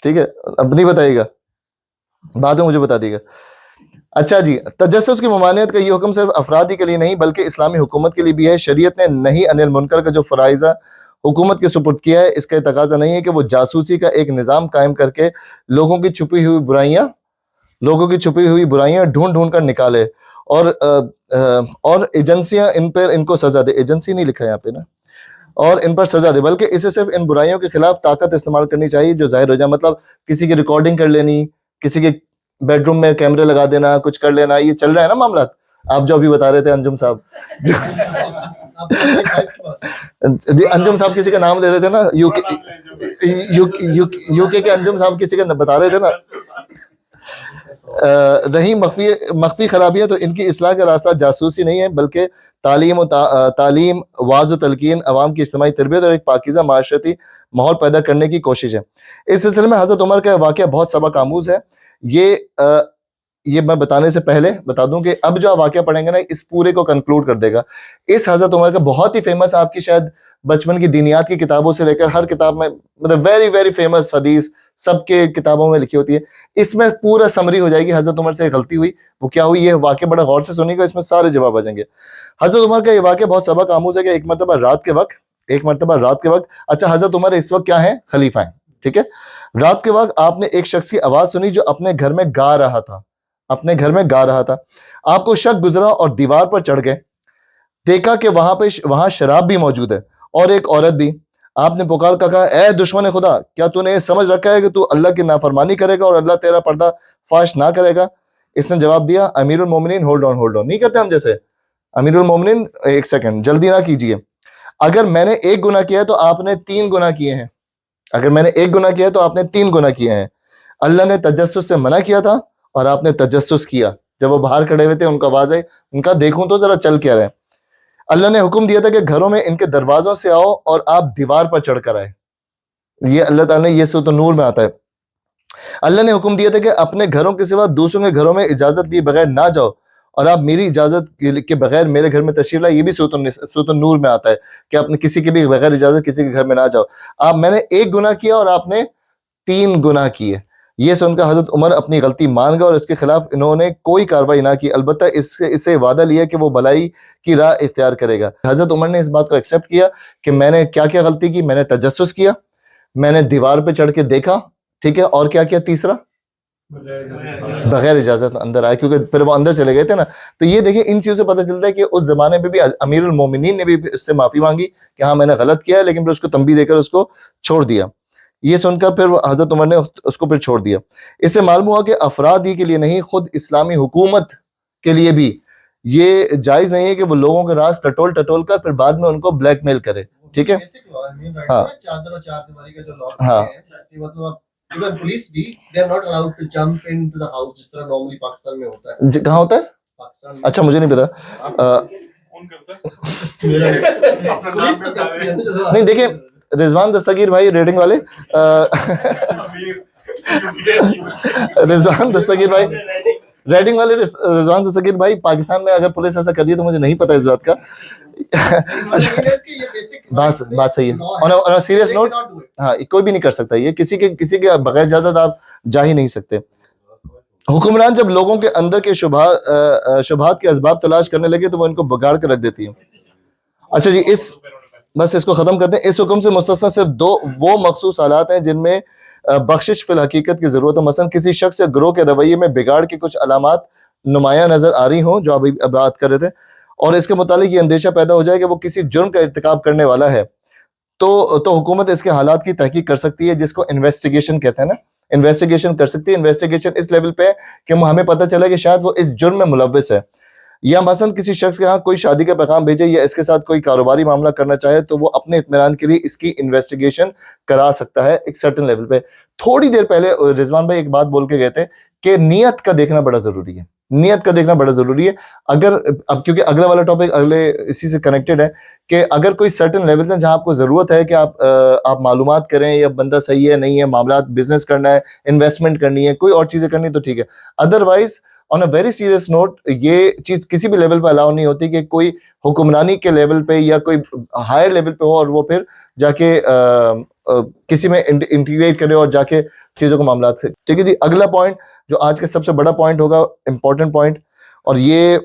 ٹھیک ہے, اب نہیں بتائیے گا, بعد میں مجھے بتا دیے گا. اچھا جی, تجسس کی ممانعت کا یہ حکم صرف افراد ہی کے لیے نہیں بلکہ اسلامی حکومت کے لیے بھی ہے. شریعت نے نہیں عن المنکر کا جو فرائضہ حکومت کے سپرد کیا ہے, اس کا تقاضا نہیں ہے کہ وہ جاسوسی کا ایک نظام قائم کر کے لوگوں کی چھپی ہوئی برائیاں ڈھونڈ کر نکالے, اور ایجنسیاں ان کو سزا دے. ایجنسی نہیں لکھا ہے یہاں پہ نا, اور ان پر سزا دے، بلکہ اسے صرف ان برائیوں کے خلاف طاقت استعمال کرنی چاہیے جو ظاہر ہو جائے. مطلب کسی کی ریکارڈنگ کر لینی، کسی کے بیڈ روم میں کیمرے لگا دینا، کچھ کر لینا، یہ چل رہا ہے نا معاملات. آپ جو ابھی بتا رہے تھے انجم صاحب جی انجم صاحب کسی کا نام لے رہے تھے نا، یو کے انجم صاحب کسی کا بتا رہے تھے نا. رہی مخفی خرابیاں تو ان کی اصلاح کا راستہ جاسوسی نہیں ہے بلکہ تعلیم، واعظ و تلقین، عوام کی اجتماعی تربیت اور ایک پاکیزہ معاشرتی ماحول پیدا کرنے کی کوشش ہے. اس سلسلے میں حضرت عمر کا واقعہ بہت سبق آموز ہے. یہ میں بتانے سے پہلے بتا دوں کہ اب جو آپ واقعہ پڑھیں گے نا اس پورے کو کنکلوڈ کر دے گا. اس حضرت عمر کا بہت ہی فیمس، آپ کی شاید بچپن کی دینیات کی کتابوں سے لے کر ہر کتاب میں مطلب ویری ویری فیمس حدیث سب کے کتابوں میں لکھی ہوتی ہے. اس میں پورا سمری ہو جائے گی حضرت عمر سے ایک غلطی ہوئی وہ کیا ہوئی. یہ واقعہ بڑا غور سے سنیے گا، اس میں سارے جواب آ جائیں گے. حضرت عمر کا یہ واقعہ بہت سبق آموز ہے کہ ایک مرتبہ رات کے وقت اچھا حضرت عمر اس وقت کیا ہیں؟ خلیفہ ہیں. ٹھیک ہے. رات کے وقت آپ نے ایک شخص کی آواز سنی جو اپنے گھر میں گا رہا تھا. آپ کو شک گزرا اور دیوار پر چڑھ گئے. دیکھا کہ وہاں شراب بھی موجود ہے اور ایک عورت بھی. آپ نے پکار کر کہا اے دشمن خدا، کیا تو نے یہ سمجھ رکھا ہے کہ تو اللہ کی نافرمانی کرے گا اور اللہ تیرا پردہ فاش نہ کرے گا؟ اس نے جواب دیا امیر المومنین ہولڈ آن نہیں کرتے ہم جیسے. امیر المومنین ایک سیکنڈ جلدی نہ کیجئے. اگر میں نے ایک گناہ کیا ہے تو آپ نے 3 گناہ کیے ہیں. اللہ نے تجسس سے منع کیا تھا اور آپ نے تجسس کیا. جب وہ باہر کھڑے ہوئے تھے ان کو آواز آئی، ان کا دیکھوں تو ذرا چل کیا رہے. اللہ نے حکم دیا تھا کہ گھروں میں ان کے دروازوں سے آؤ اور آپ دیوار پر چڑھ کر آئے. یہ اللہ تعالیٰ نے یہ سورۃ النور میں آتا ہے. اللہ نے حکم دیا تھا کہ اپنے گھروں کے سوا دوسروں کے گھروں میں اجازت لیے بغیر نہ جاؤ اور آپ میری اجازت کے بغیر میرے گھر میں تشریف لائے. یہ بھی سورۃ النور میں آتا ہے کہ آپ نے کسی کے بھی بغیر اجازت کسی کے گھر میں نہ جاؤ. میں نے ایک گناہ کیا اور آپ نے 3 گناہ کیے. یہ سن کر حضرت عمر اپنی غلطی مان گئے اور اس کے خلاف انہوں نے کوئی کارروائی نہ کی، البتہ اس سے وعدہ لیا کہ وہ بھلائی کی راہ اختیار کرے گا. حضرت عمر نے اس بات کو ایکسیپٹ کیا کہ میں نے کیا کیا غلطی کی. میں نے تجسس کیا، میں نے دیوار پہ چڑھ کے دیکھا، ٹھیک ہے، اور کیا کیا تیسرا؟ بغیر اجازت اندر آئے، کیونکہ پھر وہ اندر چلے گئے تھے نا. تو یہ دیکھیں ان چیزوں سے پتہ چلتا ہے کہ اس زمانے میں بھی امیر المومنین نے بھی اس سے معافی مانگی کہ ہاں میں نے غلط کیا ہے، لیکن پھر اس کو تنبیہ دے کر اس کو چھوڑ دیا. یہ سن کر پھر حضرت عمر نے اس کو پھر چھوڑ دیا. اس سے معلوم ہوا کہ افراد ہی کے لیے نہیں، خود اسلامی حکومت کے لیے بھی یہ جائز نہیں ہے کہ وہ لوگوں کے راز ٹٹول کر پھر بعد میں ان کو بلیک میل کرے. ٹھیک ہے. ہاں ہاں Even police بھی they are not allowed to jump into the house جس طرح normally پاکستان میں ہوتا ہے. کہاں ہوتا ہے؟ پاکستان اچھا مجھے نہیں پتا. نہیں دیکھیں رضوان دستگیر بھائی ریڈنگ والے، رضوان دستگیر بھائی ریڈنگ والے، رضوان دستگیر بھائی پاکستان میں اگر پولیس ایسا کر رہی ہے تو مجھے نہیں پتا اس بات کا. بات صحیح ہے. اور سیریس نوٹ، ہاں کوئی بھی نہیں کر سکتا یہ، کسی کے بغیر اجازت آپ جا ہی نہیں سکتے. حکمران جب لوگوں کے اندر کے شبہات کے اسباب تلاش کرنے لگے تو وہ ان کو بگاڑ کر رکھ دیتی ہیں. اچھا جی بس اس کو ختم کرتے ہیں. اس حکم سے مستثنی صرف 2 وہ مخصوص حالات ہیں جن میں بخشش فی الحقیقت کی ضرورت ہے. مثلا کسی شخص یا گروہ کے رویے میں بگاڑ کی کچھ علامات نمایاں نظر آ رہی ہوں جو ابھی بات کر رہے تھے، اور اس کے متعلق یہ اندیشہ پیدا ہو جائے کہ وہ کسی جرم کا ارتکاب کرنے والا ہے، تو حکومت اس کے حالات کی تحقیق کر سکتی ہے، جس کو انویسٹیگیشن کہتے ہیں نا. انویسٹیگیشن کر سکتی ہے. انویسٹیگیشن اس لیول پہ کہ ہمیں پتہ چلے کہ شاید وہ اس جرم میں ملوث ہے. یا مثلا کسی شخص کے ہاں کوئی شادی کا پیغام بھیجے یا اس کے ساتھ کوئی کاروباری معاملہ کرنا چاہے تو وہ اپنے اطمینان کے لیے اس کی انویسٹیگیشن کرا سکتا ہے ایک سرٹن لیول پہ. تھوڑی دیر پہلے رضوان بھائی ایک بات بول کے گئے تھے کہ نیت کا دیکھنا بڑا ضروری ہے. نیت کا دیکھنا بڑا ضروری ہے. اگر اب کیونکہ اگلا والا ٹاپک اسی سے کنیکٹڈ ہے کہ اگر کوئی سرٹن لیول ہے جہاں آپ کو ضرورت ہے کہ آپ معلومات کریں یا بندہ صحیح ہے نہیں ہے، معاملات بزنس کرنا ہے، انویسٹمنٹ کرنی ہے، کوئی اور چیزیں کرنی ہے تو ٹھیک ہے. Otherwise on a very serious note یہ چیز کسی بھی لیول پہ الاؤ نہیں ہوتی کہ کوئی حکمرانی کے لیول پہ یا کوئی ہائر لیول پہ ہو اور وہ پھر جا کے کسی میں انٹیگریٹ کرے اور جا کے چیزوں کو معاملات سے. ٹھیک ہے جی. اگلا پوائنٹ جو آج کا سب سے بڑا پوائنٹ ہوگا، امپورٹنٹ پوائنٹ، اور یہ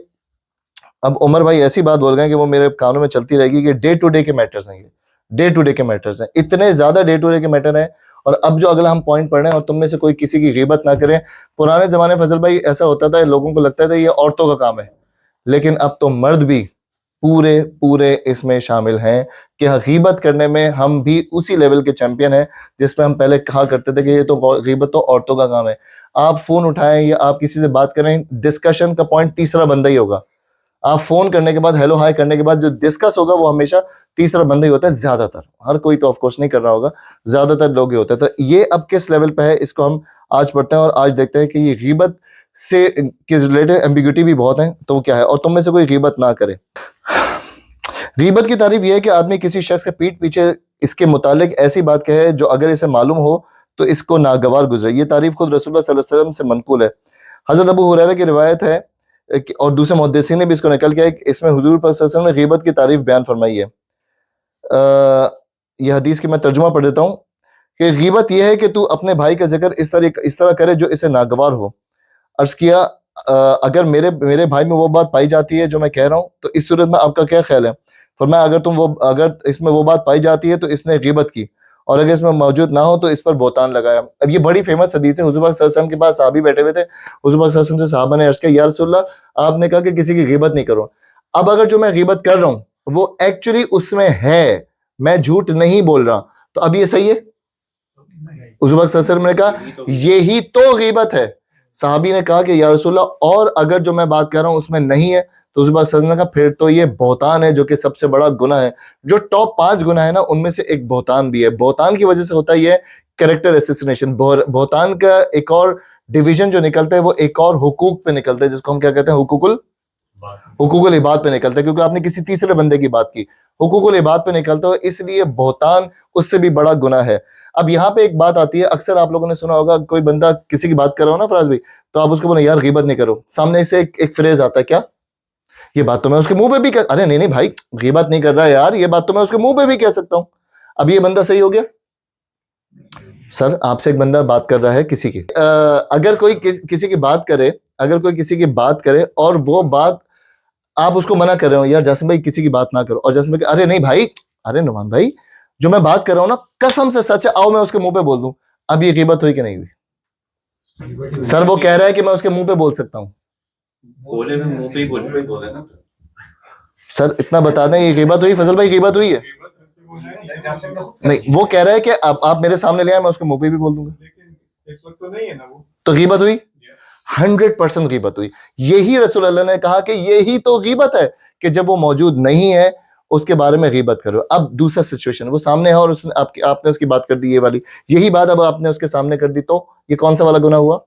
اب عمر بھائی ایسی بات بول گئے کہ وہ میرے کانوں میں چلتی رہے گی کہ ڈے ٹو ڈے کے میٹرز ہیں. یہ ڈے ٹو ڈے کے میٹرز ہیں، اتنے زیادہ ڈے ٹو ڈے کے میٹر ہیں. اور اب جو اگلا ہم پوائنٹ پڑھ رہے ہیں، اور تم میں سے کوئی کسی کی غیبت نہ کریں. پرانے زمانے فضل بھائی ایسا ہوتا تھا، لوگوں کو لگتا تھا یہ عورتوں کا کام ہے، لیکن اب تو مرد بھی پورے اس میں شامل ہیں کہ غیبت کرنے میں ہم بھی اسی لیول کے چیمپئن ہیں جس میں ہم پہلے کہا کرتے تھے کہ یہ تو غیبت تو عورتوں کا کام ہے. آپ فون اٹھائیں یا آپ کسی سے بات کریں, ڈسکشن کا پوائنٹ تیسرا بندہ ہی ہوگا. آپ فون کرنے کے بعد ہیلو ہائی کرنے کے بعد جو ڈسکس ہوگا وہ ہمیشہ تیسرا بندہ ہی ہوتا ہے, زیادہ تر, ہر کوئی تو آف کورس نہیں کر رہا ہوگا, زیادہ تر لوگ ہی ہوتے ہیں. تو یہ اب کس لیول پہ ہے اس کو ہم آج پڑھتے ہیں اور آج دیکھتے ہیں کہ یہ غیبت سے کے ریلیٹڈ ایمبیگوٹی بھی بہت ہیں, تو وہ کیا ہے, اور تم میں سے کوئی غیبت نہ کرے. غیبت کی تعریف یہ ہے کہ آدمی کسی شخص کے پیٹھ پیچھے اس کے متعلق ایسی بات کہے جو اگر اسے معلوم ہو تو اس کو ناگوار گزرے. یہ تعریف خود رسول اللہ صلی اللہ علیہ وسلم سے منقول ہے. حضرت ابو ہریرہ کی روایت ہے اور دوسرے محدثین نے بھی اس کو نقل کیا ہے کہ اس میں حضور صلی اللہ علیہ وسلم نے غیبت کی تعریف بیان فرمائی ہے. یہ حدیث کی میں ترجمہ پڑھ دیتا ہوں کہ غیبت یہ ہے کہ تو اپنے بھائی کا ذکر اس طرح کرے جو اسے ناگوار ہو. عرض کیا اگر میرے بھائی میں وہ بات پائی جاتی ہے جو میں کہہ رہا ہوں تو اس صورت میں آپ کا کیا خیال ہے؟ فرمایا اگر اس میں وہ بات پائی جاتی ہے تو اس نے غیبت کی, اور اگر اس میں موجود نہ ہو تو اس پر بہتان لگایا. اب یہ بڑی فیمس حدیث ہے. حضور پاک صلی اللہ علیہ وسلم کے پاس صحابی بیٹھے ہوئے تھے. حضور پاک صلی اللہ علیہ وسلم سے صحابہ نے عرض کیا یا رسول اللہ آپ نے کہا کہ کسی کی غیبت نہیں کرو. اب اگر جو میں غیبت کر رہا ہوں وہ ایکچولی اس میں ہے, میں جھوٹ نہیں بول رہا, تو اب یہ صحیح ہے؟ حضور پاک صلی اللہ علیہ وسلم نے کہا یہی تو غیبت ہے. صحابی نے کہا کہ یا رسول اللہ اور اگر جو میں بات کر رہا ہوں اس میں نہیں ہے, تو حضور پاک صلی اللہ علیہ وسلم نے کہا پھر تو یہ بہتان ہے جو کہ سب سے بڑا گناہ ہے. جو ٹاپ 5 گناہ ہے نا ان میں سے ایک بہتان بھی ہے. بہتان کی وجہ سے ہوتا یہ کریکٹر اسیسینیشن. بہتان کا ایک اور ڈویژن جو نکلتا ہے وہ ایک اور حقوق پہ نکلتا ہے جس کو ہم کیا کہتے ہیں, حقوق العباد پہ نکلتا ہے, کیونکہ آپ نے کسی تیسرے بندے کی بات کی, حقوق العباد پہ نکلتا ہے, اس لیے بہتان اس سے بھی بڑا گناہ ہے. اب یہاں پہ ایک بات آتی ہے, اکثر آپ لوگوں نے سنا ہوگا کوئی بندہ کسی کی بات کر رہا ہو نا فراز بھائی, تو آپ اس کو بولیں یار غیبت نہیں کرو, سامنے سے ایک فریز آتا ہے, کیا یہ بات تو میں اس کے منہ پہ بھی ارے نہیں بھائی غیبت نہیں کر رہا یار, یہ بات تو میں اس کے منہ پہ بھی کہہ سکتا ہوں. اب یہ بندہ صحیح ہو گیا؟ سر آپ سے ایک بندہ بات کر رہا ہے کسی کی, اگر کوئی کسی کی بات کرے, اگر کوئی کسی کی بات کرے اور وہ بات آپ اس کو منع کر رہے ہو, یار جاسم بھائی کسی کی بات نہ کرو, اور جاسم بھائی ارے نہیں بھائی, ارے نعمان بھائی جو میں بات کر رہا ہوں نا قسم سے سچ ہے, آؤ میں اس کے منہ پہ بول دوں. اب یہ غیبت ہوئی کہ نہیں ہوئی؟ سر وہ کہہ رہا ہے کہ میں اس کے منہ پہ بول سکتا ہوں. بولے میں منہ پہ ہی بولے نا سر اتنا بتا دیں یہ غیبت ہوئی؟ فضل بھائی غیبت ہوئی ہے؟ نہیں, وہ کہہ رہا ہے کہ آپ میرے سامنے لے آئے, میں اس کے منہ پہ بھی بول دوں گا, تو غیبت ہوئی؟ 100% غیبت ہوئی. یہی رسول اللہ نے کہا کہ یہی تو غیبت ہے کہ جب وہ موجود نہیں ہے اس کے بارے میں غیبت کرو. اب دوسرا سچویشن, وہ سامنے ہے اور آپ نے اس کی بات کر دی, یہ والی یہی بات اب آپ نے اس کے سامنے کر دی, تو یہ کون سا والا گناہ ہوا؟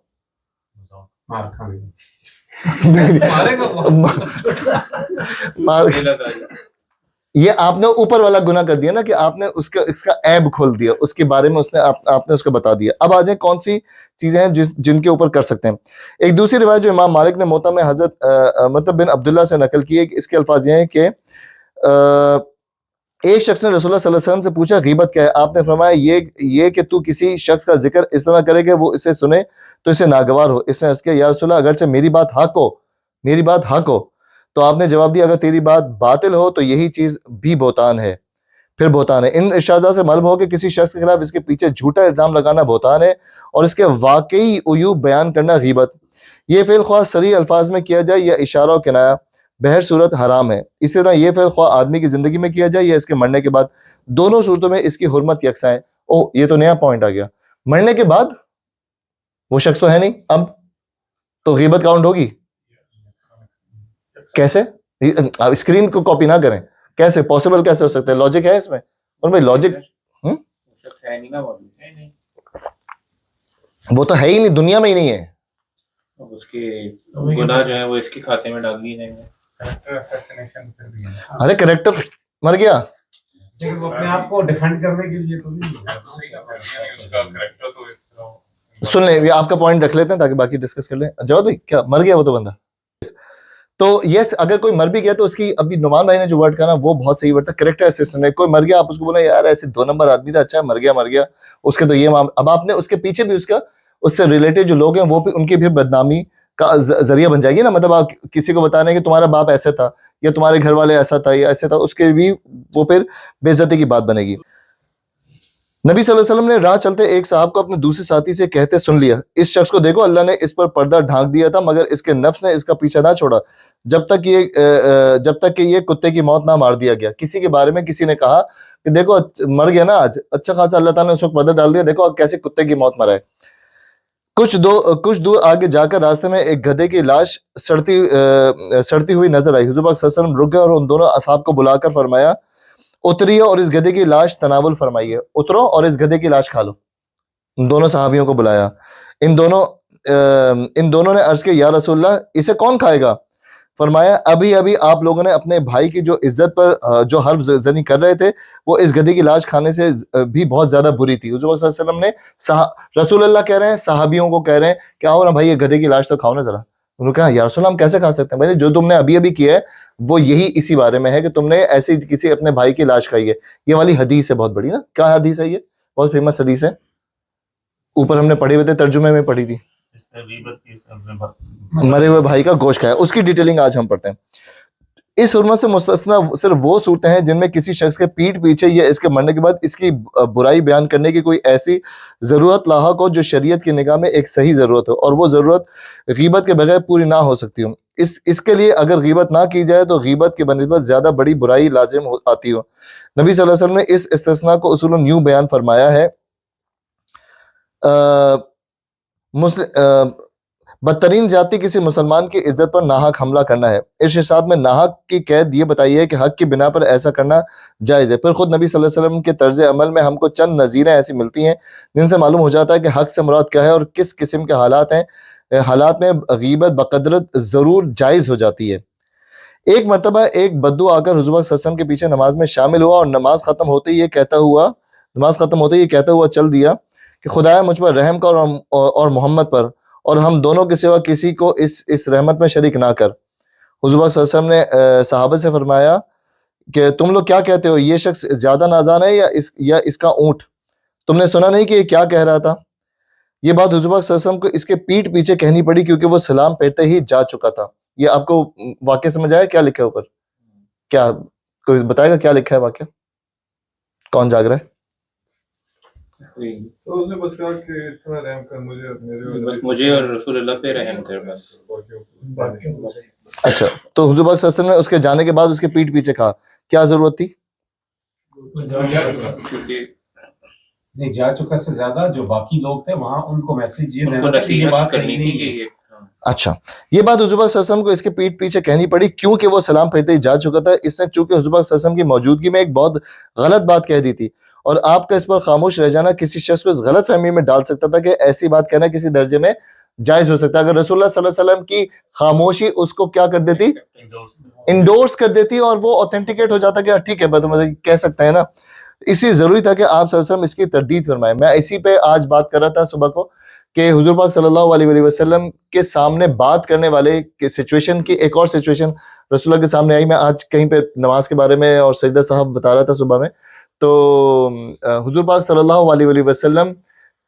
یہ آپ نے اوپر والا گناہ کر دیا نا کہ آپ نے اس کا عیب کھول دیا, اس کے بارے میں آپ نے اس کو بتا دیا. اب آ جائیں کون سی چیزیں ہیں جن کے اوپر کر سکتے ہیں. ایک دوسری روایت جو امام مالک نے موطا میں حضرت مطلب بن عبداللہ سے نقل کی ہے, اس کے الفاظ یہ ہیں کہ ایک شخص نے رسول اللہ صلی اللہ علیہ وسلم سے پوچھا غیبت کیا ہے؟ آپ نے فرمایا یہ کہ تو کسی شخص کا ذکر اس طرح کرے کہ وہ اسے سنے تو اسے ناگوار ہو. اس نے عرض کیا یا رسول اللہ اگرچہ میری بات حق ہو, تو آپ نے جواب دیا اگر تیری بات باطل ہو تو یہی چیز بھی بہتان ہے. پھر بہتان ہے. ان ارشادات سے معلوم ہو کہ کسی شخص کے خلاف اس کے پیچھے جھوٹا الزام لگانا بہتان ہے, اور اس کے واقعی عیوب بیان کرنا غیبت. یہ فعل خواہ صریح الفاظ میں کیا جائے یا اشارہ و کنایہ, بہر صورت حرام ہے. اسی طرح یہ فعل خواہ آدمی کی زندگی میں کیا جائے یا اس کے مرنے کے بعد, دونوں صورتوں میں اس کی حرمت یکساں ہے. یہ تو نیا پوائنٹ آ گیا, مرنے کے بعد وہ شخص تو ہے نہیں, اب تو غیبت کاؤنٹ ہوگی کیسے؟ اسکرین کو کاپی نہ کریں, کیسے پاسبل کیسے ہو سکتا ہے؟ لاجک ہے اس میں؟ اور بھائی لاجک وہ تو ہے ہی نہیں, دنیا میں ہی نہیں ہے. اس کے گناہ جو ہیں وہ اس کے کھاتے میں ڈال دیے جائیں گے. ارے کریکٹر مر گیا, لیکن وہ اپنے آپ کو ڈیفینڈ کرنے کے لیے تو سن لیں, یہ آپ کا پوائنٹ رکھ لیتے ہیں تاکہ باقی ڈسکس کر لیں. جواد بھائی کیا مر گیا وہ تو بندہ؟ تو یس, اگر کوئی مر بھی گیا تو اس کی, ابھی نعمان بھائی نے جو ورڈ کہا نا وہ بہت صحیح ورڈ تھا, کریکٹر اسسٹنٹ ہے. کوئی مر گیا آپ اس کو بولا یار ایسے 2 نمبر آدمی تھا, اچھا مر گیا اس کے تو یہ اب آپ نے اس کے پیچھے بھی اس سے ریلیٹڈ جو لوگ ہیں وہ بھی ان کی بھی بدنامی کا ذریعہ بن جائے گی نا. مطلب آپ کسی کو بتا رہے ہیں کہ تمہارا باپ ایسا تھا یا تمہارے گھر والے ایسا تھا یا ایسے تھا, اس کے بھی وہ پھر بے عزتی کی بات بنے گی. نبی صلی اللہ علیہ وسلم نے راہ چلتے ایک صاحب کو اپنے دوسرے ساتھی سے کہتے سن لیا, اس شخص کو دیکھو اللہ نے اس پر پردہ ڈھانک دیا تھا مگر اس کے نفس نے اس کا پیچھا نہ چھوڑا جب تک کہ یہ کتے کی موت نہ مار دیا گیا. کسی کے بارے میں کسی نے کہا کہ دیکھو مر گیا نا آج, اچھا خاصا اللہ تعالیٰ نے اس وقت بدر ڈال دیا, دیکھو کیسے کتے کی موت مرا ہے. کچھ دور آگے جا کر راستے میں ایک گدھے کی لاش سڑتی ہوئی نظر آئی. حضور پاک صلی اللہ علیہ وسلم رک گئے اور ان دونوں اصحاب کو بلا کر فرمایا اتریے اور اس گدھے کی لاش تناول فرمائیے, اترو اور اس گدھے کی لاش کھا لو. ان دونوں صحابیوں کو بلایا. ان دونوں نے عرض کیا یا رسول اللہ اسے کون کھائے گا؟ فرمایا ابھی آپ لوگوں نے اپنے بھائی کی جو عزت پر جو حرف زنی کر رہے تھے وہ اس گدھے کی لاش کھانے سے بھی بہت زیادہ بری تھی. حضور صلی اللہ علیہ وسلم نے رسول اللہ کہہ رہے ہیں صحابیوں کو کہہ رہے ہیں کہ آؤ نا بھائی یہ گدھے کی لاش تو کھاؤ نا ذرا. انہوں نے کہا یا رسول اللہ ہم کیسے کھا سکتے ہیں؟ بھائی جو تم نے ابھی کیا ہے وہ یہی اسی بارے میں ہے کہ تم نے ایسے کسی اپنے بھائی کی لاش کھائی ہے. یہ والی حدیث ہے بہت بڑی نا, کیا حدیث ہے؟ یہ بہت فیمس حدیث ہے, اوپر ہم نے پڑھی ہوئے تھے, ترجمے میں پڑھی تھی, مرے ہوئے بھائی کا گوشت کھایا. اس کی ڈیٹیلنگ آج ہم پڑھتے ہیں. اس حرمت سے مستثنا صرف وہ صورتیں ہیں جن میں کسی شخص کے پیٹھ پیچھے یا اس کے مرنے کے بعد اس کی برائی بیان کرنے کی کوئی ایسی ضرورت لاحق ہو جو شریعت کی نگاہ میں ایک صحیح ضرورت ہو, اور وہ ضرورت غیبت کے بغیر پوری نہ ہو سکتی ہو. اس کے لیے اگر غیبت نہ کی جائے تو غیبت کے بنسبت زیادہ بڑی برائی لازم آتی ہو. نبی صلی اللہ علیہ وسلم نے اس استثناء کو اصولاً یوں بیان فرمایا ہے بدترین زیادتی کسی مسلمان کی عزت پر ناحق حملہ کرنا ہے. ارشاد میں ناحق کی قید یہ بتائی ہے کہ حق کی بنا پر ایسا کرنا جائز ہے. پھر خود نبی صلی اللہ علیہ وسلم کے طرز عمل میں ہم کو چند نظیریں ایسی ملتی ہیں جن سے معلوم ہو جاتا ہے کہ حق سے مراد کیا ہے اور کس قسم کے حالات میں غیبت بقدرت ضرور جائز ہو جاتی ہے. ایک مرتبہ ایک بدو آ کر حضور صلی اللہ علیہ وسلم کے پیچھے نماز میں شامل ہوا اور نماز ختم ہوتے ہی یہ کہتا ہوا چل دیا کہ خدایا مجھ پر رحم کر اور محمد پر, اور ہم دونوں کے سوا کسی کو اس رحمت میں شریک نہ کر. حضور صلی اللہ علیہ وسلم نے صحابہ سے فرمایا کہ تم لوگ کیا کہتے ہو, یہ شخص زیادہ نازان ہے یا اس کا اونٹ؟ تم نے سنا نہیں کہ یہ کیا کہہ رہا تھا؟ یہ بات حضور صلی اللہ علیہ وسلم کو اس کے پیٹھ پیچھے کہنی پڑی کیونکہ وہ سلام پھیرتے ہی جا چکا تھا. یہ آپ کو واقعہ سمجھ آیا کیا لکھا ہے اوپر؟ کیا کوئی بتائے گا کیا لکھا ہے واقعہ؟ کون جاگ رہا ہے؟ تو اس نے بس کہا کہ اتنا رحم کر مجھے اور رسول اللہ پہ رحم کر بس. اچھا, تو حضور صلی اللہ علیہ وسلم نے اس کے جانے کے بعد اس کے پیٹھ پیچھے کہا, کیا ضرورت تھی؟ کیونکہ نہیں جا چکا سے زیادہ جو باقی لوگ تھے وہاں ان کو میسج یہ ان کو دینا تھا کہ یہ نصیحت بات کرنی صحیح تھی نہیں کہ ہے. یہ اچھا, یہ بات حضور صلی اللہ علیہ وسلم کو اس کے پیٹھ پیچھے کہنی پڑی کیونکہ وہ سلام پھیرتے ہی جا چکا تھا. اس نے چونکہ حضور صلی اللہ علیہ وسلم کی موجودگی میں ایک بہت غلط بات کہہ دی تھی, اور آپ کا اس پر خاموش رہ جانا کسی شخص کو اس غلط فہمی میں ڈال سکتا تھا کہ ایسی بات کہنا کسی درجے میں جائز ہو سکتا ہے. اگر رسول اللہ صلی اللہ علیہ وسلم کی خاموشی اس کو کیا کر دیتی, انڈورس کر دیتی, اور وہ اوتھینٹیکیٹ ہو جاتا کہ ٹھیک ہے مطلب کہہ سکتے ہیں نا. اسی ضروری تھا کہ آپ صلی اللہ علیہ وسلم اس کی تردید فرمائے. میں اسی پہ آج بات کر رہا تھا صبح کو کہ حضور پاک صلی اللہ علیہ وسلم کے سامنے بات کرنے والے کی سچویشن کی ایک اور سچویشن رسول اللہ کے سامنے آئی. میں آج کہیں پہ نماز کے بارے میں اور سجدہ صاحب بتا رہا تھا صبح میں, تو حضور پاک صلی اللہ علیہ وسلم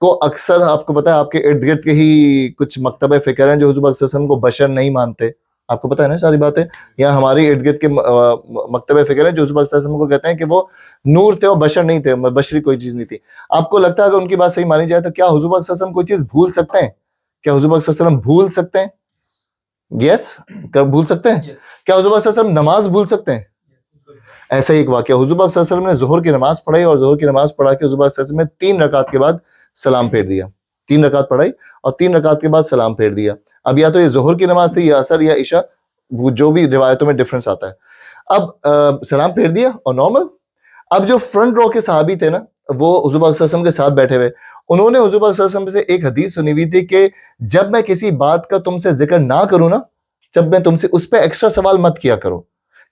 کو اکثر آپ کو پتا ہے آپ کے ارد گرد کے ہی کچھ مکتب فکر ہیں جو حضور پاک صلی اللہ علیہ وسلم کو بشر نہیں مانتے. آپ کو پتا ہے نا ساری باتیں, یا ہماری ارد گرد کے مکتب فکر ہیں جو حضور پاک صلی اللہ علیہ وسلم کو کہتے ہیں کہ وہ نور تھے اور بشر نہیں تھے, بشری کوئی چیز نہیں تھی. آپ کو لگتا ہے اگر ان کی بات صحیح مانی جائے تو کیا حضور پاک صلی اللہ علیہ وسلم کوئی چیز بھول سکتے ہیں؟ کیا حضور پاک صلی اللہ علیہ وسلم بھول سکتے ہیں؟ یس, بھول سکتے ہیں. کیا حضور پاک صلی اللہ علیہ وسلم نماز بھول سکتے ہیں؟ ایسا ہی ایک واقعہ, حضور پاک صلی اللہ علیہ وسلم نے ظہر کی نماز پڑھائی اور ظہر کی نماز پڑھا کے حضور پاک صلی اللہ علیہ وسلم نے 3 رکعت کے بعد سلام پھیر دیا. 3 رکعت پڑھائی اور 3 رکعت کے بعد سلام پھیر دیا. اب یا تو یہ ظہر کی نماز تھی یا عصر یا عشاء, جو بھی روایتوں میں ڈفرنس آتا ہے. اب سلام پھیر دیا اور نارمل. اب جو فرنٹ رو کے صحابی تھے نا وہ حضور پاک صلی اللہ علیہ وسلم کے ساتھ بیٹھے ہوئے, انہوں نے حضور پاک صلی اللہ علیہ وسلم سے ایک حدیث سنی ہوئی تھی کہ جب میں کسی بات کا تم سے ذکر نہ کروں نا, جب میں تم سے اس پہ ایکسٹرا سوال مت کیا کرو,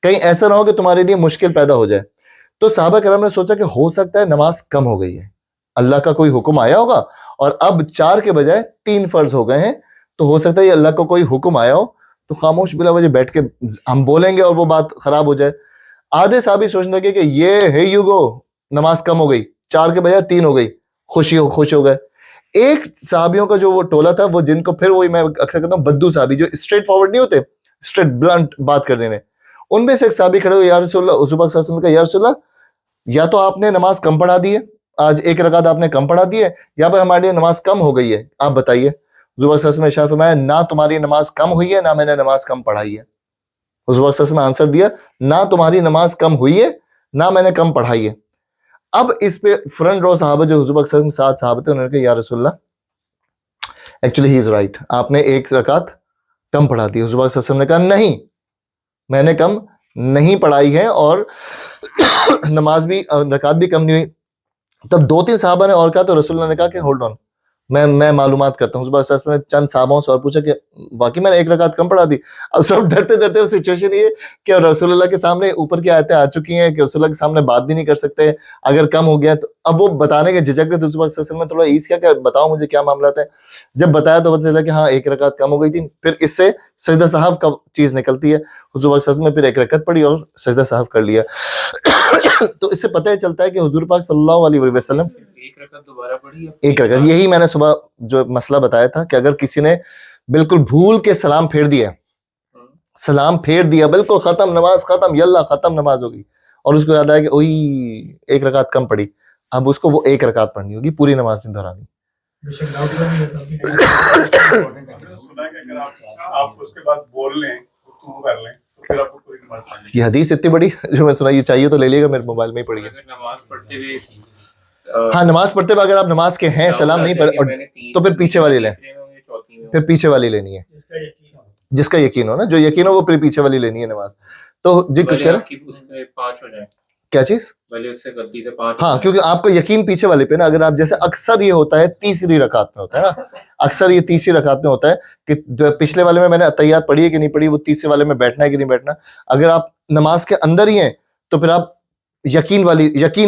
کہیں ایسا نہ ہو کہ تمہارے لیے مشکل پیدا ہو جائے. تو صحابہ کرام نے سوچا کہ ہو سکتا ہے نماز کم ہو گئی ہے, اللہ کا کوئی حکم آیا ہوگا اور اب 4 کے بجائے 3 فرض ہو گئے ہیں, تو ہو سکتا ہے یہ اللہ کا کوئی حکم آیا ہو, تو خاموش بلا وجہ بیٹھ کے ہم بولیں گے اور وہ بات خراب ہو جائے. آدھے صحابی سوچنے لگے کہ یہ ہے یو گو نماز کم ہو گئی, 4 کے بجائے 3 ہو گئی, خوش ہو گئے. ایک صحابیوں کا جو وہ ٹولہ تھا, وہ جن کو پھر وہی میں اکثر کہتا ہوں بدو صحابی, جو اسٹریٹ فارورڈ نہیں ہوتے, اسٹریٹ بلنٹ بات کر دینے, ان میں سے ایک صحابی کھڑے ہوئے, یا رسول اللہ, حضور پاک صلی اللہ علیہ وسلم کا یا رسول اللہ, یا تو آپ نے نماز کم پڑھا دی ہے, آج 1 رکعت آپ نے کم پڑھا دی ہے, یا پھر ہمارے لیے نماز کم ہو گئی ہے, آپ بتائیے. حضور پاک صلی اللہ علیہ وسلم نے ارشاد فرمایا نہ تمہاری نماز کم ہوئی ہے نہ میں نے نماز کم پڑھائی ہے. حضور پاک صلی اللہ علیہ وسلم نے آنسر دیا, نہ تمہاری نماز کم ہوئی ہے نہ میں نے کم پڑھائی ہے. اب اس پہ فرنٹ رو صحابہ جو حضور پاک صلی اللہ علیہ وسلم 7 صحابہ تھے، انہوں نے کہا یا رسول اللہ ایکچولی ہی از رائٹ، آپ نے 1 رکعت کم پڑھا دی. حضور پاک صلی اللہ علیہ وسلم نے کہا نہیں، میں نے کم نہیں پڑھائی ہے، اور نماز بھی رکعت بھی کم نہیں ہوئی. تب 2-3 صحابہ نے اور کہا، تو رسول اللہ نے کہا کہ ہولڈ آن، میں معلومات کرتا ہوں. حضور صلی اللہ علیہ وسلم نے چند صحابوں سے اور پوچھا کہ واقعی میں نے 1 رکعت کم پڑھا دی. اب سب ڈرتے ڈرتے وہ سچویشن یہ کہ رسول اللہ کے سامنے اوپر کی آیتیں آ چکی ہیں کہ رسول اللہ کے سامنے بات بھی نہیں کر سکتے اگر کم ہو گیا تو. اب وہ بتانے کے جھجک رہے تو حضور صلی اللہ علیہ وسلم نے تھوڑا ایز کیا کہ بتاؤ مجھے کیا معاملات ہیں. جب بتایا تو پتہ چلا کہ ہاں 1 رکعت کم ہو گئی تھی. پھر اس سے سجدہ سہو کا چیز نکلتی ہے. حضور صلی اللہ علیہ وسلم نے پھر 1 رکعت پڑھی اور سجدہ سہو کر لیا. تو اس سے پتہ چلتا ہے کہ حضور پاک صلی اللہ علیہ وسلم 1 رکعت دوبارہ پڑھی. 1 رکعت، یہی میں نے صبح جو مسئلہ بتایا تھا کہ اگر کسی نے بالکل بھول کے سلام پھیر دیا بالکل ختم، نماز ختم، یلا ختم نماز ہوگی، اور اس کو یاد آیا کہ اوئی 1 رکعت کم پڑی، اب اس کو وہ 1 رکعت پڑھنی ہوگی، پوری نماز نہیں دہرانی. سنا ہے کہ اگر آپ اس کے بعد بول لیں، گفتگو کر لیں تو پھر آپ کو پوری نماز پڑھنی ہے. یہ حدیث اتنی بڑی جو میں سنا، یہ چاہیے تو لے لیے گا، میرے موبائل میں ہی پڑھی ہے. اگر نماز پڑھتے ہوئے ہاں نماز پڑھتے ہوئے اگر آپ نماز کے ہیں سلام نہیں پڑھ تو پھر پیچھے والی لیں، پھر پیچھے والی لینی ہے جس کا یقین ہو نا، جو یقین ہو وہ پھر پیچھے والی لینی ہے نماز. تو جی کچھ کریں 5 ہو جائیں، کیا چیز؟ بھلے اس سے غلطی سے 5. ہاں کیونکہ آپ کو یقین پیچھے والے پہ نا، اگر آپ جیسے اکثر یہ ہوتا ہے تیسری رکعت میں ہوتا ہے نا، اکثر یہ تیسری رکعت میں ہوتا ہے کہ جو پچھلے والے میں نے اتحیات پڑھی ہے کہ نہیں پڑھی، وہ تیسرے والے میں بیٹھنا ہے کہ نہیں بیٹھنا. اگر آپ نماز کے اندر ہی ہیں تو پھر آپ یقین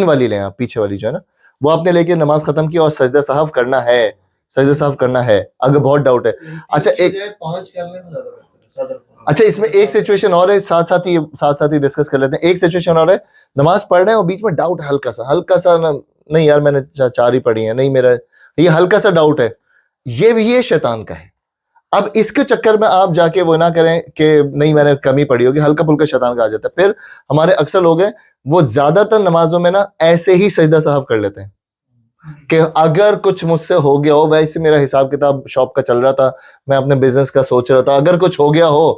والی لیں، آپ پیچھے والی جو ہے نا وہ آپ نے لے کے نماز ختم کی اور سجدہ سہو کرنا ہے، سجدہ سہو کرنا ہے اگر بہت ڈاؤٹ ہے. اچھا ایک 5 کر لیں تو زیادہ بہتر ہے. اچھا اس میں ایک سچویشن اور ہے، ساتھ ساتھ ہی ڈسکس کر لیتے ہیں. ایک سچویشن اور ہے، نماز پڑھ رہے ہیں اور بیچ میں ڈاؤٹ ہلکا سا نہیں یار میں نے 4 ہی پڑھی ہیں، نہیں میرا یہ ہلکا سا ڈاؤٹ ہے، یہ شیطان کا ہے. اب اس کے چکر میں آپ جا کے وہ نہ کریں کہ نہیں میں نے کمی پڑھی ہوگی، ہلکا پھلکا شیطان کا آ جاتا ہے. پھر ہمارے اکثر لوگ ہیں وہ زیادہ تر نمازوں میں نا ایسے ہی سجدہ سہو کر لیتے ہیں کہ اگر کچھ مجھ سے ہو گیا ہو، ویسے میرا حساب کتاب شاپ کا چل رہا تھا، میں اپنے بزنس کا سوچ رہا تھا، اگر کچھ ہو گیا ہو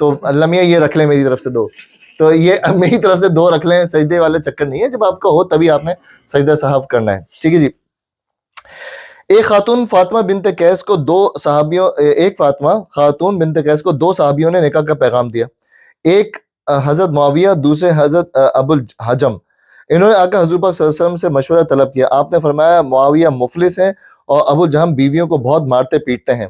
تو اللہ میاں یہ رکھ لیں میری طرف سے 2، تو یہ میری طرف سے 2 رکھ لیں. سجدے والے چکر نہیں ہے، جب آپ کا ہو تبھی آپ نے سجدہ سہو کرنا ہے. ٹھیک ہے جی. ایک خاتون فاطمہ بنت قیس کو 2 صحابیوں نے نکاح کا پیغام دیا. ایک حضرت معاویہ، دوسرے حضرت ابو الحجم. انہوں نے آ کر حضور پاک صلی اللہ علیہ وسلم سے مشورہ طلب کیا. آپ نے فرمایا معاویہ مفلس ہیں اور ابو الجہم بیویوں کو بہت مارتے پیٹتے ہیں.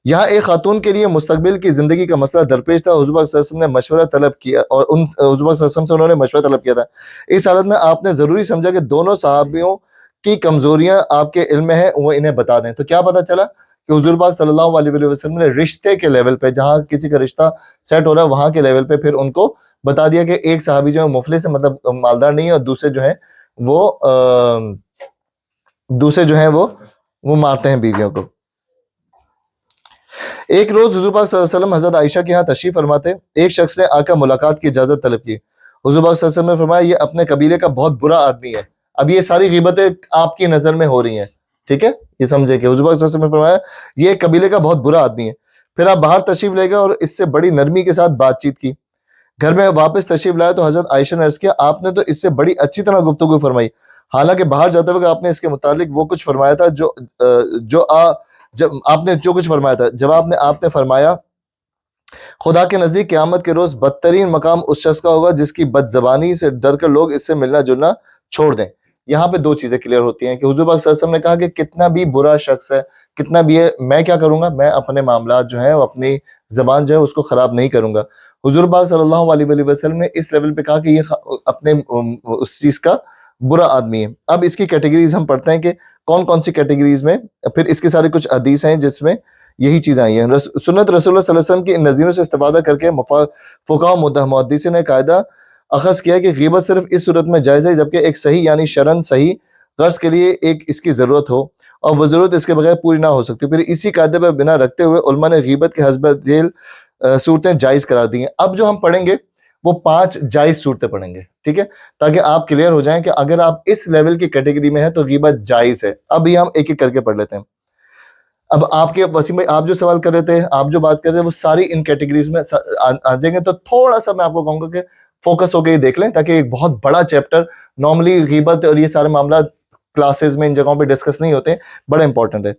یہاں ایک خاتون کے لیے مستقبل کی زندگی کا مسئلہ درپیش تھا. حضور پاک صلی اللہ علیہ وسلم نے مشورہ طلب کیا اور حضور پاک صلی اللہ علیہ وسلم سے انہوں نے مشورہ طلب کیا تھا. اس حالت میں آپ نے ضروری سمجھا کہ دونوں صحابیوں کی کمزوریاں آپ کے علم میں ہیں، وہ انہیں بتا دیں. تو کیا پتا چلا کہ حضور پاک صلی اللہ علیہ وسلم نے رشتے کے لیول پہ، جہاں کسی کا رشتہ سیٹ ہو رہا ہے وہاں کے لیول پہ پھر ان کو بتا دیا کہ ایک صحابی جو ہے مفلس ہے، مطلب مالدار نہیں ہے، اور دوسرے جو ہیں وہ مارتے ہیں بیویوں کو. ایک روز حضور پاک صلی اللہ علیہ وسلم حضرت عائشہ کے ہاں تشریف فرماتے. ایک شخص نے آ کر ملاقات کی اجازت طلب کی. حضور پاک صلی اللہ علیہ وسلم نے فرمایا یہ اپنے قبیلے کا بہت برا آدمی ہے. اب یہ ساری غیبتیں آپ کی نظر میں ہو رہی ہیں، ٹھیک ہے، یہ سمجھے کہ حضور پاک صلی اللہ علیہ وسلم نے فرمایا یہ قبیلے کا بہت برا آدمی ہے. پھر آپ باہر تشریف لے گئے اور اس سے بڑی نرمی کے ساتھ بات چیت کی. گھر میں واپس تشریف لائے تو حضرت عائشہ نے عرض کیا آپ نے تو اس سے بڑی اچھی طرح گفتگو فرمائی، حالانکہ باہر جاتے وقت آپ نے اس کے متعلق وہ کچھ فرمایا تھا جب آپ نے فرمایا خدا کے نزدیک قیامت کے روز بدترین مقام اس شخص کا ہوگا جس کی بد زبانی سے ڈر کر لوگ اس سے ملنا جلنا چھوڑ دیں. یہاں پہ 2 چیزیں کلیئر ہوتی ہیں کہ حضور پاک صلی اللہ علیہ وسلم نے کہا کہ کتنا بھی برا شخص ہے، کتنا بھی ہے، میں کیا کروں گا، میں اپنے معاملات جو ہیں وہ اپنی زبان جو ہے اس کو خراب نہیں کروں گا. حضور پاک صلی اللہ علیہ وسلم نے اس لیول پہ کہا کہ یہ اپنے اس چیز کا برا آدمی ہے. اب اس کی کیٹیگریز ہم پڑھتے ہیں کہ کون سی کیٹیگریز میں، پھر اس کی ساری کچھ حدیث ہیں جس میں یہی چیزیں آئی ہیں. سنت رسول اللہ صلی اللہ علیہ وسلم کی ان نظیروں سے استفادہ کر کے فقہاء و محدثین نے قاعدہ اخذ کیا کہ غیبت صرف اس صورت میں جائز ہے جبکہ ایک صحیح یعنی شرعاً صحیح غرض کے لیے ایک اس کی ضرورت ہو اور وہ ضرورت اس کے بغیر پوری نہ ہو سکتی. پھر اسی قاعدے پر بنا رکھتے ہوئے علماء نے غیبت کے حسب ذیل صورتیں جائز قرار دی ہیں. اب جو ہم پڑھیں گے وہ 5 جائز صورتیں پڑھیں گے، ٹھیک ہے، تاکہ آپ کلیئر ہو جائیں کہ اگر آپ اس لیول کی کیٹیگری میں ہیں تو غیبت جائز ہے. اب یہ ہم ایک ایک کر کے پڑھ لیتے ہیں. اب آپ کے وسیم بھائی آپ جو سوال کر رہے تھے، آپ جو بات کر رہے تھے وہ ساری ان کیٹیگریز میں آ جائیں گے. تو تھوڑا سا میں آپ کو کہوں گا کہ فوکس ہو کے یہ دیکھ لیں, تاکہ ایک بہت بڑا چیپٹر, نارملی غیبت اور یہ سارے معاملات کلاسز میں ان جگہوں پہ ڈسکس نہیں ہوتے ہیں, بڑا امپورٹنٹ ہے.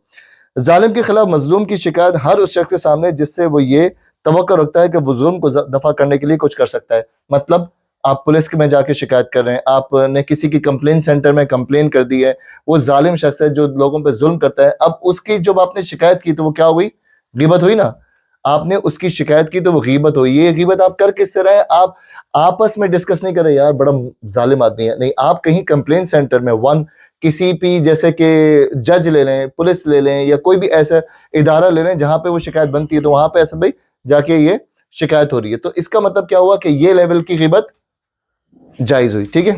ظالم کے خلاف مظلوم کی شکایت ہر اس شخص کے سامنے جس سے وہ یہ توقع رکھتا ہے کہ وہ ظلم کو دفع کرنے کے لیے کچھ کر سکتا ہے. مطلب آپ پولیس میں جا کے شکایت کر رہے ہیں, آپ نے کسی کی کمپلین سینٹر میں کمپلین کر دی ہے, وہ ظالم شخص ہے جو لوگوں پہ ظلم کرتا ہے. اب اس کی جب آپ نے شکایت کی تو وہ کیا ہوئی, غیبت ہوئی نا. آپ نے اس کی شکایت کی تو وہ غیبت ہوئی. یہ غیبت آپ کر کس سے رہے ہیں, آپ آپس میں ڈسکس نہیں کر رہے یار بڑا ظالم آدمی ہے, نہیں, آپ کہیں کمپلین سینٹر میں کسی بھی جیسے کہ جج لے لیں, پولیس لے لیں, یا کوئی بھی ایسا ادارہ لے لیں جہاں پہ وہ شکایت بنتی ہے, تو وہاں پہ ایسا بھائی جا کے یہ شکایت ہو رہی ہے. تو اس کا مطلب کیا ہوا کہ یہ لیول کی غیبت جائز ہوئی. ٹھیک ہے,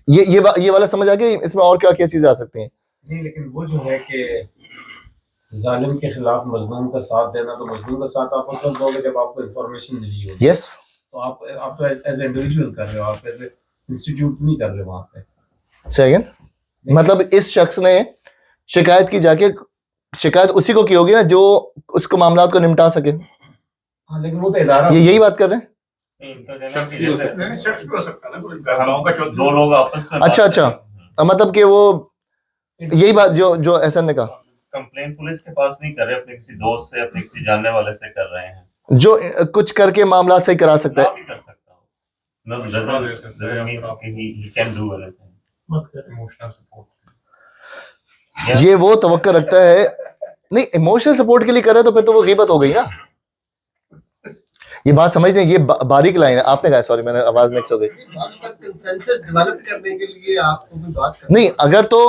یہ والا سمجھ آ گیا. اس میں اور کیا کیا چیزیں آ سکتی ہیں؟ جی لیکن وہ جو ہے کہ ظالم کے خلاف مظلوم کا ساتھ دینا, تو مظلوم کا ساتھ آپ اس وقت دو گے جب آپ کو انفارمیشن ملی ہوگی. یس, تو آپ تو ایز اے انڈیویجول کر رہے ہو, آپ ایز اے انسٹیٹیوٹ نہیں کر رہے وہاں پہ. سیکنڈ مطلب اس شخص نے شکایت کی, جا کے شکایت اسی کو کی ہوگی نا جو اس کو معاملات کو نمٹا سکے. ہاں لیکن وہ تو ادارہ, یہ یہی بات کر رہے ہیں. شخص بھی ہو سکتا ہے, شخص بھی ہو سکتا ہے نا, کوئی گھراؤں کا جو دو لوگ آپس میں اچھا, مطلب کہ وہ یہی بات جو احسن نے کہا, کمپلین پولیس کے پاس نہیں کر رہے, اپنے کسی دوست سے, اپنے کسی جاننے والے سے کر رہے ہیں, جو کچھ کر کے معاملات صحیح کرا سکتا ہے. بھی کر سکتا ہوں. No, doesn't mean he can do anything. Emotional support. یہ وہ توقع رکھتا ہے, نہیں ایموشنل سپورٹ کے لیے کر رہے تو پھر تو وہ غیبت ہو گئی نا. یہ بات سمجھ لیں, یہ باریک لائن ہے. آپ نے کہا, سوری میں نے آواز مکس ہو گئی. کنسنسس ڈیولپ کرنے کے لیے آپ کو کوئی بات کرنا نہیں, اگر تو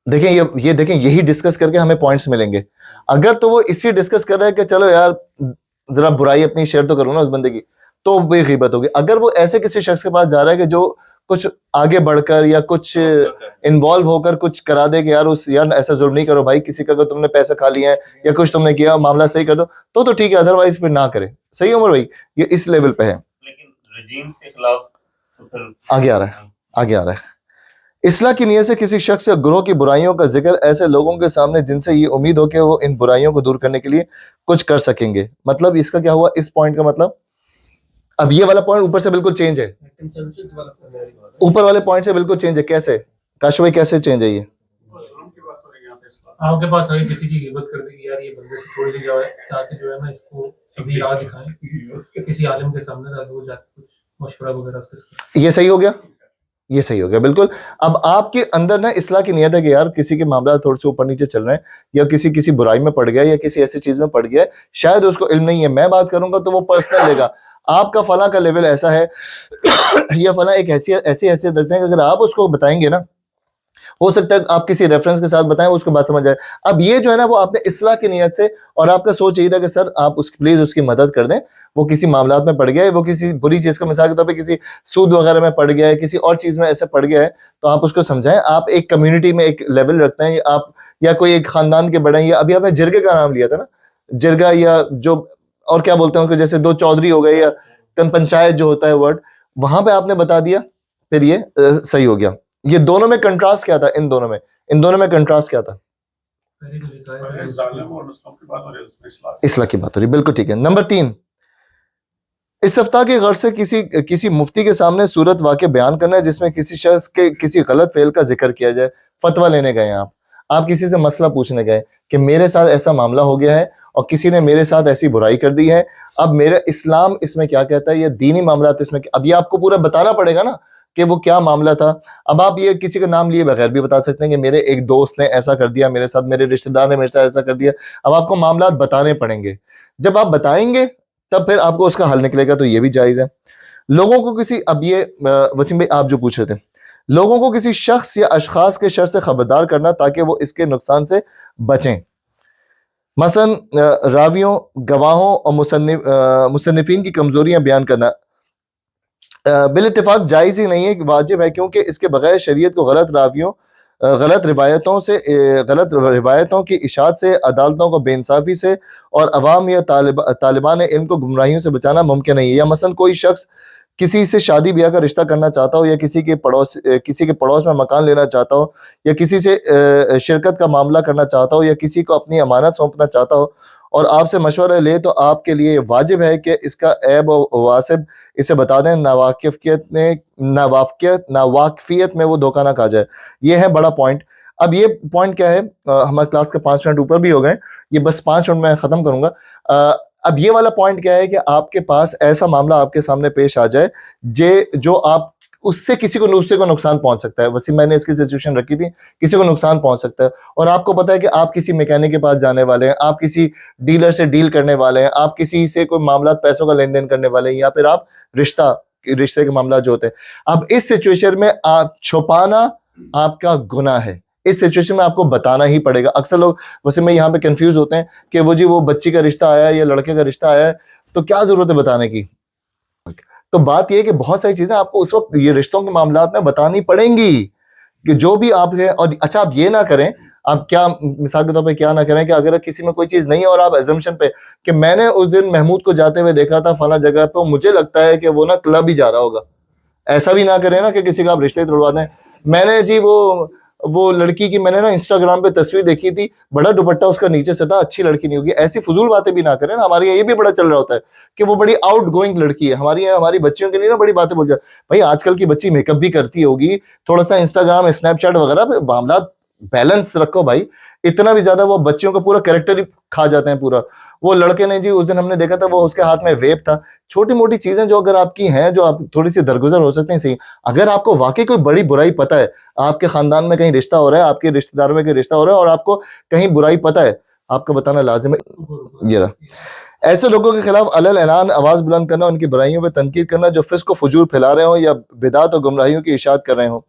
دیکھیں یہ دیکھیں, یہی ڈسکس کر کے ہمیں پوائنٹس ملیں گے. اگر تو وہ اسی ڈسکس کر رہا ہے کہ چلو یار ذرا برائی اپنی شیئر تو کروں نا اس بندے کی, تو وہ غیبت ہوگی. اگر وہ ایسے کسی شخص کے پاس جا رہا ہے کہ جو کچھ آگے بڑھ کر یا کچھ انوالو ہو کر کچھ کرا دے کہ یار ایسا ظلم نہیں کرو بھائی, کسی کا اگر تم نے پیسے کھا لیے ہیں یا کچھ تم نے کیا, معاملہ صحیح کر دو, تو ٹھیک ہے, ادروائز پھر نہ کرے. صحیح عمر بھائی, یہ اس لیول پہ ہے. لیکن رجیمز کے خلاف تو پھر آگے آ رہا ہے. اصلاح کی نیت سے کسی شخص یا گروہ کی برائیوں کا ذکر ایسے لوگوں کے سامنے جن سے یہ امید ہو کہ وہ ان برائیوں کو دور کرنے کے لیے کچھ کر سکیں گے. مطلب اس کا کیا ہوا, اس پوائنٹ کا مطلب, اب یہ والا پوائنٹ اوپر سے بالکل چینج ہے, کنسنسس ڈیولپ کرنے والی بات ہے. اوپر والے پوائنٹ سے بالکل چینج ہے. کیسے کاشف بھائی, کیسے چینج ہے یہ؟ ظلم کی بات ہو رہی ہے یہاں پہ اصلاح. آپ کے پاس اگر کسی کی غیبت کر دی کہ یار یہ بندے سے تھوڑی سی جائے, تاکہ جو ہے نا اس کو اپنی راہ دکھائیں کہ کسی عالم کے سامنے, تاکہ وہ جا کے کچھ مشورہ وغیرہ اس کے. یہ صحیح ہو گیا, یہ صحیح ہو گیا بالکل. اب آپ کے اندر نا اصلاح کی نیت ہے کہ یار کسی کے معاملات تھوڑے سے اوپر نیچے چل رہے ہیں, یا کسی برائی میں پڑ گیا, یا کسی ایسی چیز میں پڑ گیا ہے, شاید اس کو علم نہیں ہے, میں بات کروں گا تو وہ پرسنل لے گا, آپ کا فلاں کا لیول ایسا ہے یا فلاں ایک ایسی حیثیت رکھتے ہیں کہ اگر آپ اس کو بتائیں گے نا, ہو سکتا ہے آپ کسی ریفرنس کے ساتھ بتائیں, اس کو بات سمجھ جائے. اب یہ جو ہے نا وہ آپ نے اصلاح کی نیت سے, اور آپ کا سوچ یہی تھا کہ سر آپ پلیز اس کی مدد کر دیں, وہ کسی معاملات میں پڑ گیا ہے, وہ کسی بری چیز کا, مثال کے طور پہ کسی سود وغیرہ میں پڑ گیا ہے, کسی اور چیز میں ایسے پڑ گیا ہے, تو آپ اس کو سمجھائیں. آپ ایک کمیونٹی میں ایک لیول رکھتے ہیں, آپ یا کوئی ایک خاندان کے بڑے ہیں, یا ابھی آپ نے جرگے کا نام لیا تھا نا, جرگا یا جو اور کیا بولتے ہیں جیسے دو چودھری ہو گئے, یا پنچایت جو ہوتا ہے ورڈ, وہاں پہ آپ نے بتا دیا, پھر یہ صحیح ہو گیا. یہ دونوں میں کنٹراسٹ کیا تھا, ان دونوں میں کنٹراسٹ کیا تھا؟ ظالم اور مظلوم کی بات ہو رہی ہے, اس میں اصلاح کی بات ہو رہی ہے, بالکل ٹھیک ہے. نمبر 3, استفتاء کی غرض سے کسی مفتی کے سامنے صورت واقع بیان کرنا ہے جس میں کسی شخص کے کسی غلط فعل کا ذکر کیا جائے. فتویٰ لینے گئے ہیں آپ کسی سے مسئلہ پوچھنے گئے کہ میرے ساتھ ایسا معاملہ ہو گیا ہے اور کسی نے میرے ساتھ ایسی برائی کر دی ہے, اب میرا اسلام اس میں کیا کہتا ہے, یہ دینی معاملات اس میں, اب یہ آپ کو پورا بتانا پڑے گا نا کہ وہ کیا معاملہ تھا. اب آپ یہ کسی کا نام لیے بغیر بھی بتا سکتے ہیں کہ میرے ایک دوست نے ایسا کر دیا میرے ساتھ, میرے رشتہ دار نے میرے ساتھ ایسا کر دیا. اب آپ کو معاملات بتانے پڑیں گے, جب آپ بتائیں گے تب پھر آپ کو اس کا حل نکلے گا, تو یہ بھی جائز ہے. لوگوں کو کسی, اب یہ وسیم بھائی آپ جو پوچھ رہے تھے, لوگوں کو کسی شخص یا اشخاص کے شر سے خبردار کرنا تاکہ وہ اس کے نقصان سے بچیں. مثلا راویوں, گواہوں اور مصنفین کی کمزوریاں بیان کرنا بالاتفاق جائز ہی نہیں ہے, واجب ہے, کیونکہ اس کے بغیر شریعت کو غلط روایتوں کی اشاعت سے, عدالتوں کو بے انصافی سے اور عوام یا طالبان علم کو گمراہیوں سے بچانا ممکن نہیں ہے. یا مثلا کوئی شخص کسی سے شادی بیاہ کا رشتہ کرنا چاہتا ہو, یا کسی کے پڑوس میں مکان لینا چاہتا ہو, یا کسی سے شرکت کا معاملہ کرنا چاہتا ہو, یا کسی کو اپنی امانت سونپنا چاہتا ہو, اور آپ سے مشورہ لے تو آپ کے لیے واجب ہے کہ اس کا عیب و واسب اسے بتا دیں، ناواقفیت میں وہ دھوکہ نہ کھا جائے. یہ ہے بڑا پوائنٹ. اب یہ پوائنٹ کیا ہے، ہمارے کلاس کے 5 منٹ اوپر بھی ہو گئے، یہ بس 5 منٹ میں ختم کروں گا. اب یہ والا پوائنٹ کیا ہے کہ آپ کے پاس ایسا معاملہ آپ کے سامنے پیش آ جائے جو آپ اس سے کسی کو دوسرے کو نقصان پہنچ سکتا ہے. وسیم میں نے اس کی سچویشن رکھی تھی، کسی کو نقصان پہنچ سکتا ہے، اور آپ کو پتا ہے کہ آپ کسی میکینک کے پاس جانے والے ہیں، آپ کسی ڈیلر سے ڈیل کرنے والے ہیں، آپ کسی سے کوئی معاملات پیسوں کا لین دین کرنے والے ہیں، یا پھر آپ رشتے کے معاملات جو ہوتے ہیں. اب اس سچویشن میں آپ چھپانا آپ کا گناہ ہے. اس سچویشن میں آپ کو بتانا ہی پڑے گا. اکثر لوگ ویسے میں یہاں پہ کنفیوز ہوتے ہیں کہ وہ بچی کا رشتہ آیا ہے یا لڑکے کا رشتہ آیا ہے تو کیا ضرورت ہے بتانے کی. تو بات یہ ہے کہ بہت ساری چیزیں آپ کو اس وقت یہ رشتوں کے معاملات میں بتانی پڑیں گی کہ جو بھی آپ ہے. اور اچھا آپ یہ نہ کریں، آپ کیا مثال کے طور پہ کیا نہ کریں کہ اگر کسی میں کوئی چیز نہیں ہے اور آپ ایزمپشن پہ کہ میں نے اس دن محمود کو جاتے ہوئے دیکھا تھا فلاں جگہ پہ، مجھے لگتا ہے کہ وہ نا کلب ہی جا رہا ہوگا. ایسا بھی نہ کریں نا کہ کسی کا آپ رشتے توڑوا دیں. میں نے جی وہ لڑکی کی میں نے نا انسٹاگرام پہ تصویر دیکھی تھی، بڑا دوپٹہ اس کا نیچے سے تھا، اچھی لڑکی نہیں ہوگی. ایسی فضول باتیں بھی نہ کریں نا. ہمارے یہاں یہ بھی بڑا چل رہا ہوتا ہے کہ وہ بڑی آؤٹ گوئنگ لڑکی ہے. ہماری بچیوں کے لیے نا بڑی باتیں بول جائے. بھائی آج کل کی بچی میک اپ بھی کرتی ہوگی، تھوڑا سا انسٹاگرام اسنیپ چیٹ وغیرہ پہ معاملات بیلنس رکھو بھائی. اتنا بھی زیادہ وہ بچیوں کا پورا کریکٹر ہی کھا جاتے ہیں پورا. وہ لڑکے نے جی اس دن ہم نے دیکھا تھا وہ اس کے ہاتھ میں ویپ تھا. چھوٹی موٹی چیزیں جو اگر آپ کی ہیں جو آپ تھوڑی سی درگزر ہو سکتے ہیں صحیح. اگر آپ کو واقعی کوئی بڑی برائی پتہ ہے، آپ کے خاندان میں کہیں رشتہ ہو رہا ہے، آپ کے رشتہ داروں میں کہیں رشتہ ہو رہا ہے اور آپ کو کہیں برائی پتہ ہے، آپ کو بتانا لازم ہے. یہ رہا. ایسے لوگوں کے خلاف علل اعلان آواز بلند کرنا، ان کی برائیوں پہ تنقید کرنا جو فسق و فجور پھیلا رہے ہوں یا بدعت و گمراہیوں کی اشاعت کر رہے ہوں،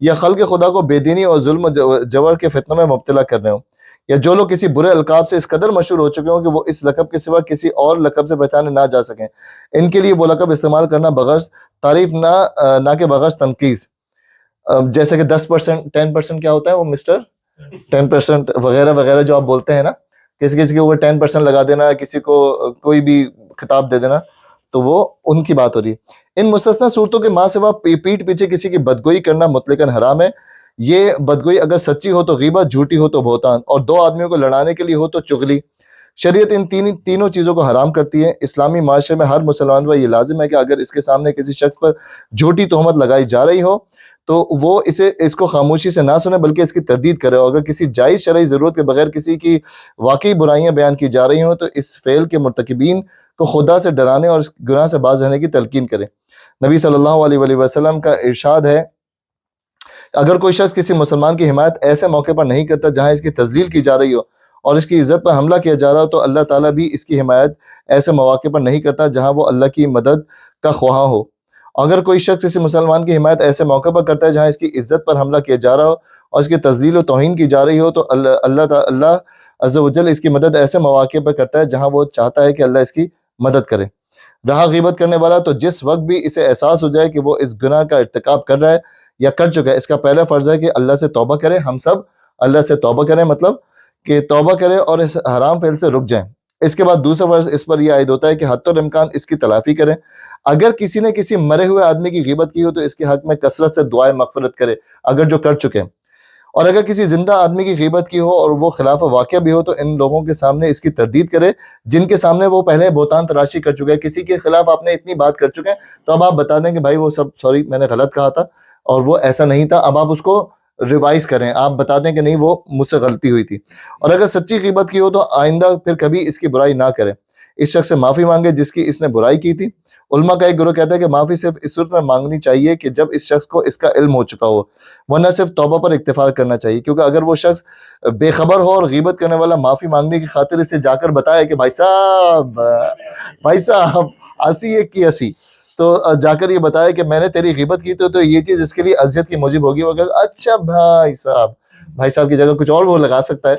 یا خلق خدا کو بے دینی اور ظلم و جور کے فتنوں میں مبتلا کر رہے ہوں، یا جو لوگ کسی برے القاب سے اس قدر مشہور ہو چکے ہوں کہ وہ اس لقب کے سوا کسی اور لقب سے پہچانے نہ جا سکیں، ان کے لیے وہ لقب استعمال کرنا بغرض تعریف نہ کہ بغرض تنقیص. جیسے کہ 10% 10% کیا ہوتا ہے وہ مسٹر 10% وغیرہ وغیرہ جو آپ بولتے ہیں نا، کسی کے اوپر 10% لگا دینا، کسی کو کوئی بھی خطاب دے دینا، تو وہ ان کی بات ہو رہی ہے. ان مستثنی صورتوں کے ماں سوا پیٹ پیچھے کسی کی بدگوئی کرنا مطلقاً حرام ہے. یہ بدگوئی اگر سچی ہو تو غیبت، جھوٹی ہو تو بہتان، اور 2 آدمیوں کو لڑانے کے لیے ہو تو چغلی. شریعت ان تینوں چیزوں کو حرام کرتی ہے. اسلامی معاشرے میں ہر مسلمان پر یہ لازم ہے کہ اگر اس کے سامنے کسی شخص پر جھوٹی تہمت لگائی جا رہی ہو تو وہ اس کو خاموشی سے نہ سنے بلکہ اس کی تردید کرے. اور اگر کسی جائز شرعی ضرورت کے بغیر کسی کی واقعی برائیاں بیان کی جا رہی ہوں تو اس فعل کے مرتکبین کو خدا سے ڈرانے اور گناہ سے باز رہنے کی تلقین کرے. نبی صلی اللہ علیہ وآلہ وسلم کا ارشاد ہے، اگر کوئی شخص کسی مسلمان کی حمایت ایسے موقع پر نہیں کرتا جہاں اس کی تذلیل کی جا رہی ہو اور اس کی عزت پر حملہ کیا جا رہا ہو، تو اللہ تعالیٰ بھی اس کی حمایت ایسے مواقع پر نہیں کرتا جہاں وہ اللہ کی مدد کا خواہاں ہو. اگر کوئی شخص کسی مسلمان کی حمایت ایسے موقع پر کرتا ہے جہاں اس کی عزت پر حملہ کیا جا رہا ہو اور اس کی تذلیل و توہین کی جا رہی ہو، تو اللہ عز و جل اس کی مدد ایسے مواقع پر کرتا ہے جہاں وہ چاہتا ہے کہ اللہ اس کی مدد کرے. رہا غیبت کرنے والا، تو جس وقت بھی اسے احساس ہو جائے کہ وہ اس گناہ کا ارتکاب کر رہا ہے یا کر چکا ہے، اس کا پہلا فرض ہے کہ اللہ سے توبہ کرے. ہم سب اللہ سے توبہ کریں، مطلب کہ توبہ کرے اور اس حرام فعل سے رک جائیں. اس کے بعد دوسرا فرض اس پر یہ عائد ہوتا ہے کہ حتی الامکان اس کی تلافی کریں. اگر کسی نے کسی مرے ہوئے آدمی کی غیبت کی ہو تو اس کے حق میں کثرت سے دعائے مغفرت کرے اگر جو کر چکے ہیں. اور اگر کسی زندہ آدمی کی غیبت کی ہو اور وہ خلاف واقعہ بھی ہو تو ان لوگوں کے سامنے اس کی تردید کرے جن کے سامنے وہ پہلے بہتان تراشی کر چکے ہیں. کسی کے خلاف آپ نے اتنی بات کر چکے ہیں تو اب آپ بتا دیں کہ بھائی وہ سب سوری میں نے غلط کہا تھا اور وہ ایسا نہیں تھا. اب آپ اس کو ریوائز کریں، آپ بتا دیں کہ نہیں وہ مجھ سے غلطی ہوئی تھی. اور اگر سچی غیبت کی ہو تو آئندہ پھر کبھی اس کی برائی نہ کریں. اس شخص سے معافی مانگے جس کی اس نے برائی کی تھی. علماء کا ایک گروہ کہتا ہے کہ معافی صرف اس صورت میں مانگنی چاہیے کہ جب اس شخص کو اس کا علم ہو چکا ہو، ورنہ صرف توبہ پر اکتفا کرنا چاہیے. کیونکہ اگر وہ شخص بے خبر ہو اور غیبت کرنے والا معافی مانگنے کی خاطر اسے جا کر بتائے کہ بھائی صاحب اسی ایک کی اسی، تو جا کر یہ بتایا کہ میں نے تیری غیبت کی تو یہ چیز اس کے لیے اذیت کی موجب ہوگی. وہ کہا اچھا بھائی صاحب کی جگہ کچھ اور وہ لگا سکتا ہے،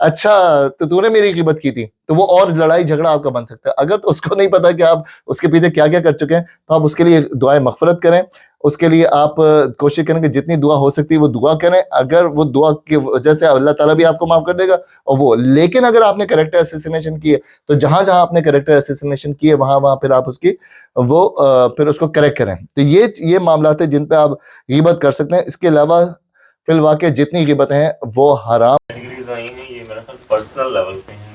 اچھا تو نے میری غیبت کی تھی، تو وہ اور لڑائی جھگڑا آپ کا بن سکتا ہے. اگر تو اس کو نہیں پتا کہ آپ اس کے پیچھے کیا کیا کر چکے ہیں تو آپ اس کے لیے دعائیں مغفرت کریں. اس کے لیے آپ کوشش کریں کہ جتنی دعا ہو سکتی ہے وہ دعا کریں. اگر وہ دعا کی وجہ سے اللہ تعالیٰ بھی آپ کو معاف کر دے گا اور وہ. لیکن اگر آپ نے کریکٹر اسیسینیشن کی ہے تو جہاں جہاں آپ نے کریکٹر اسیسینیشن کی ہے وہاں پھر آپ اس کی پھر اس کو کریکٹ کریں. تو یہ معاملات ہیں جن پہ آپ غیبت کر سکتے ہیں. اس کے علاوہ فی الواقع جتنی غیبتیں ہیں وہ حرام. کیٹیگریز آئی ہیں یہ میرا خیال پرسنل لیول پہ ہیں.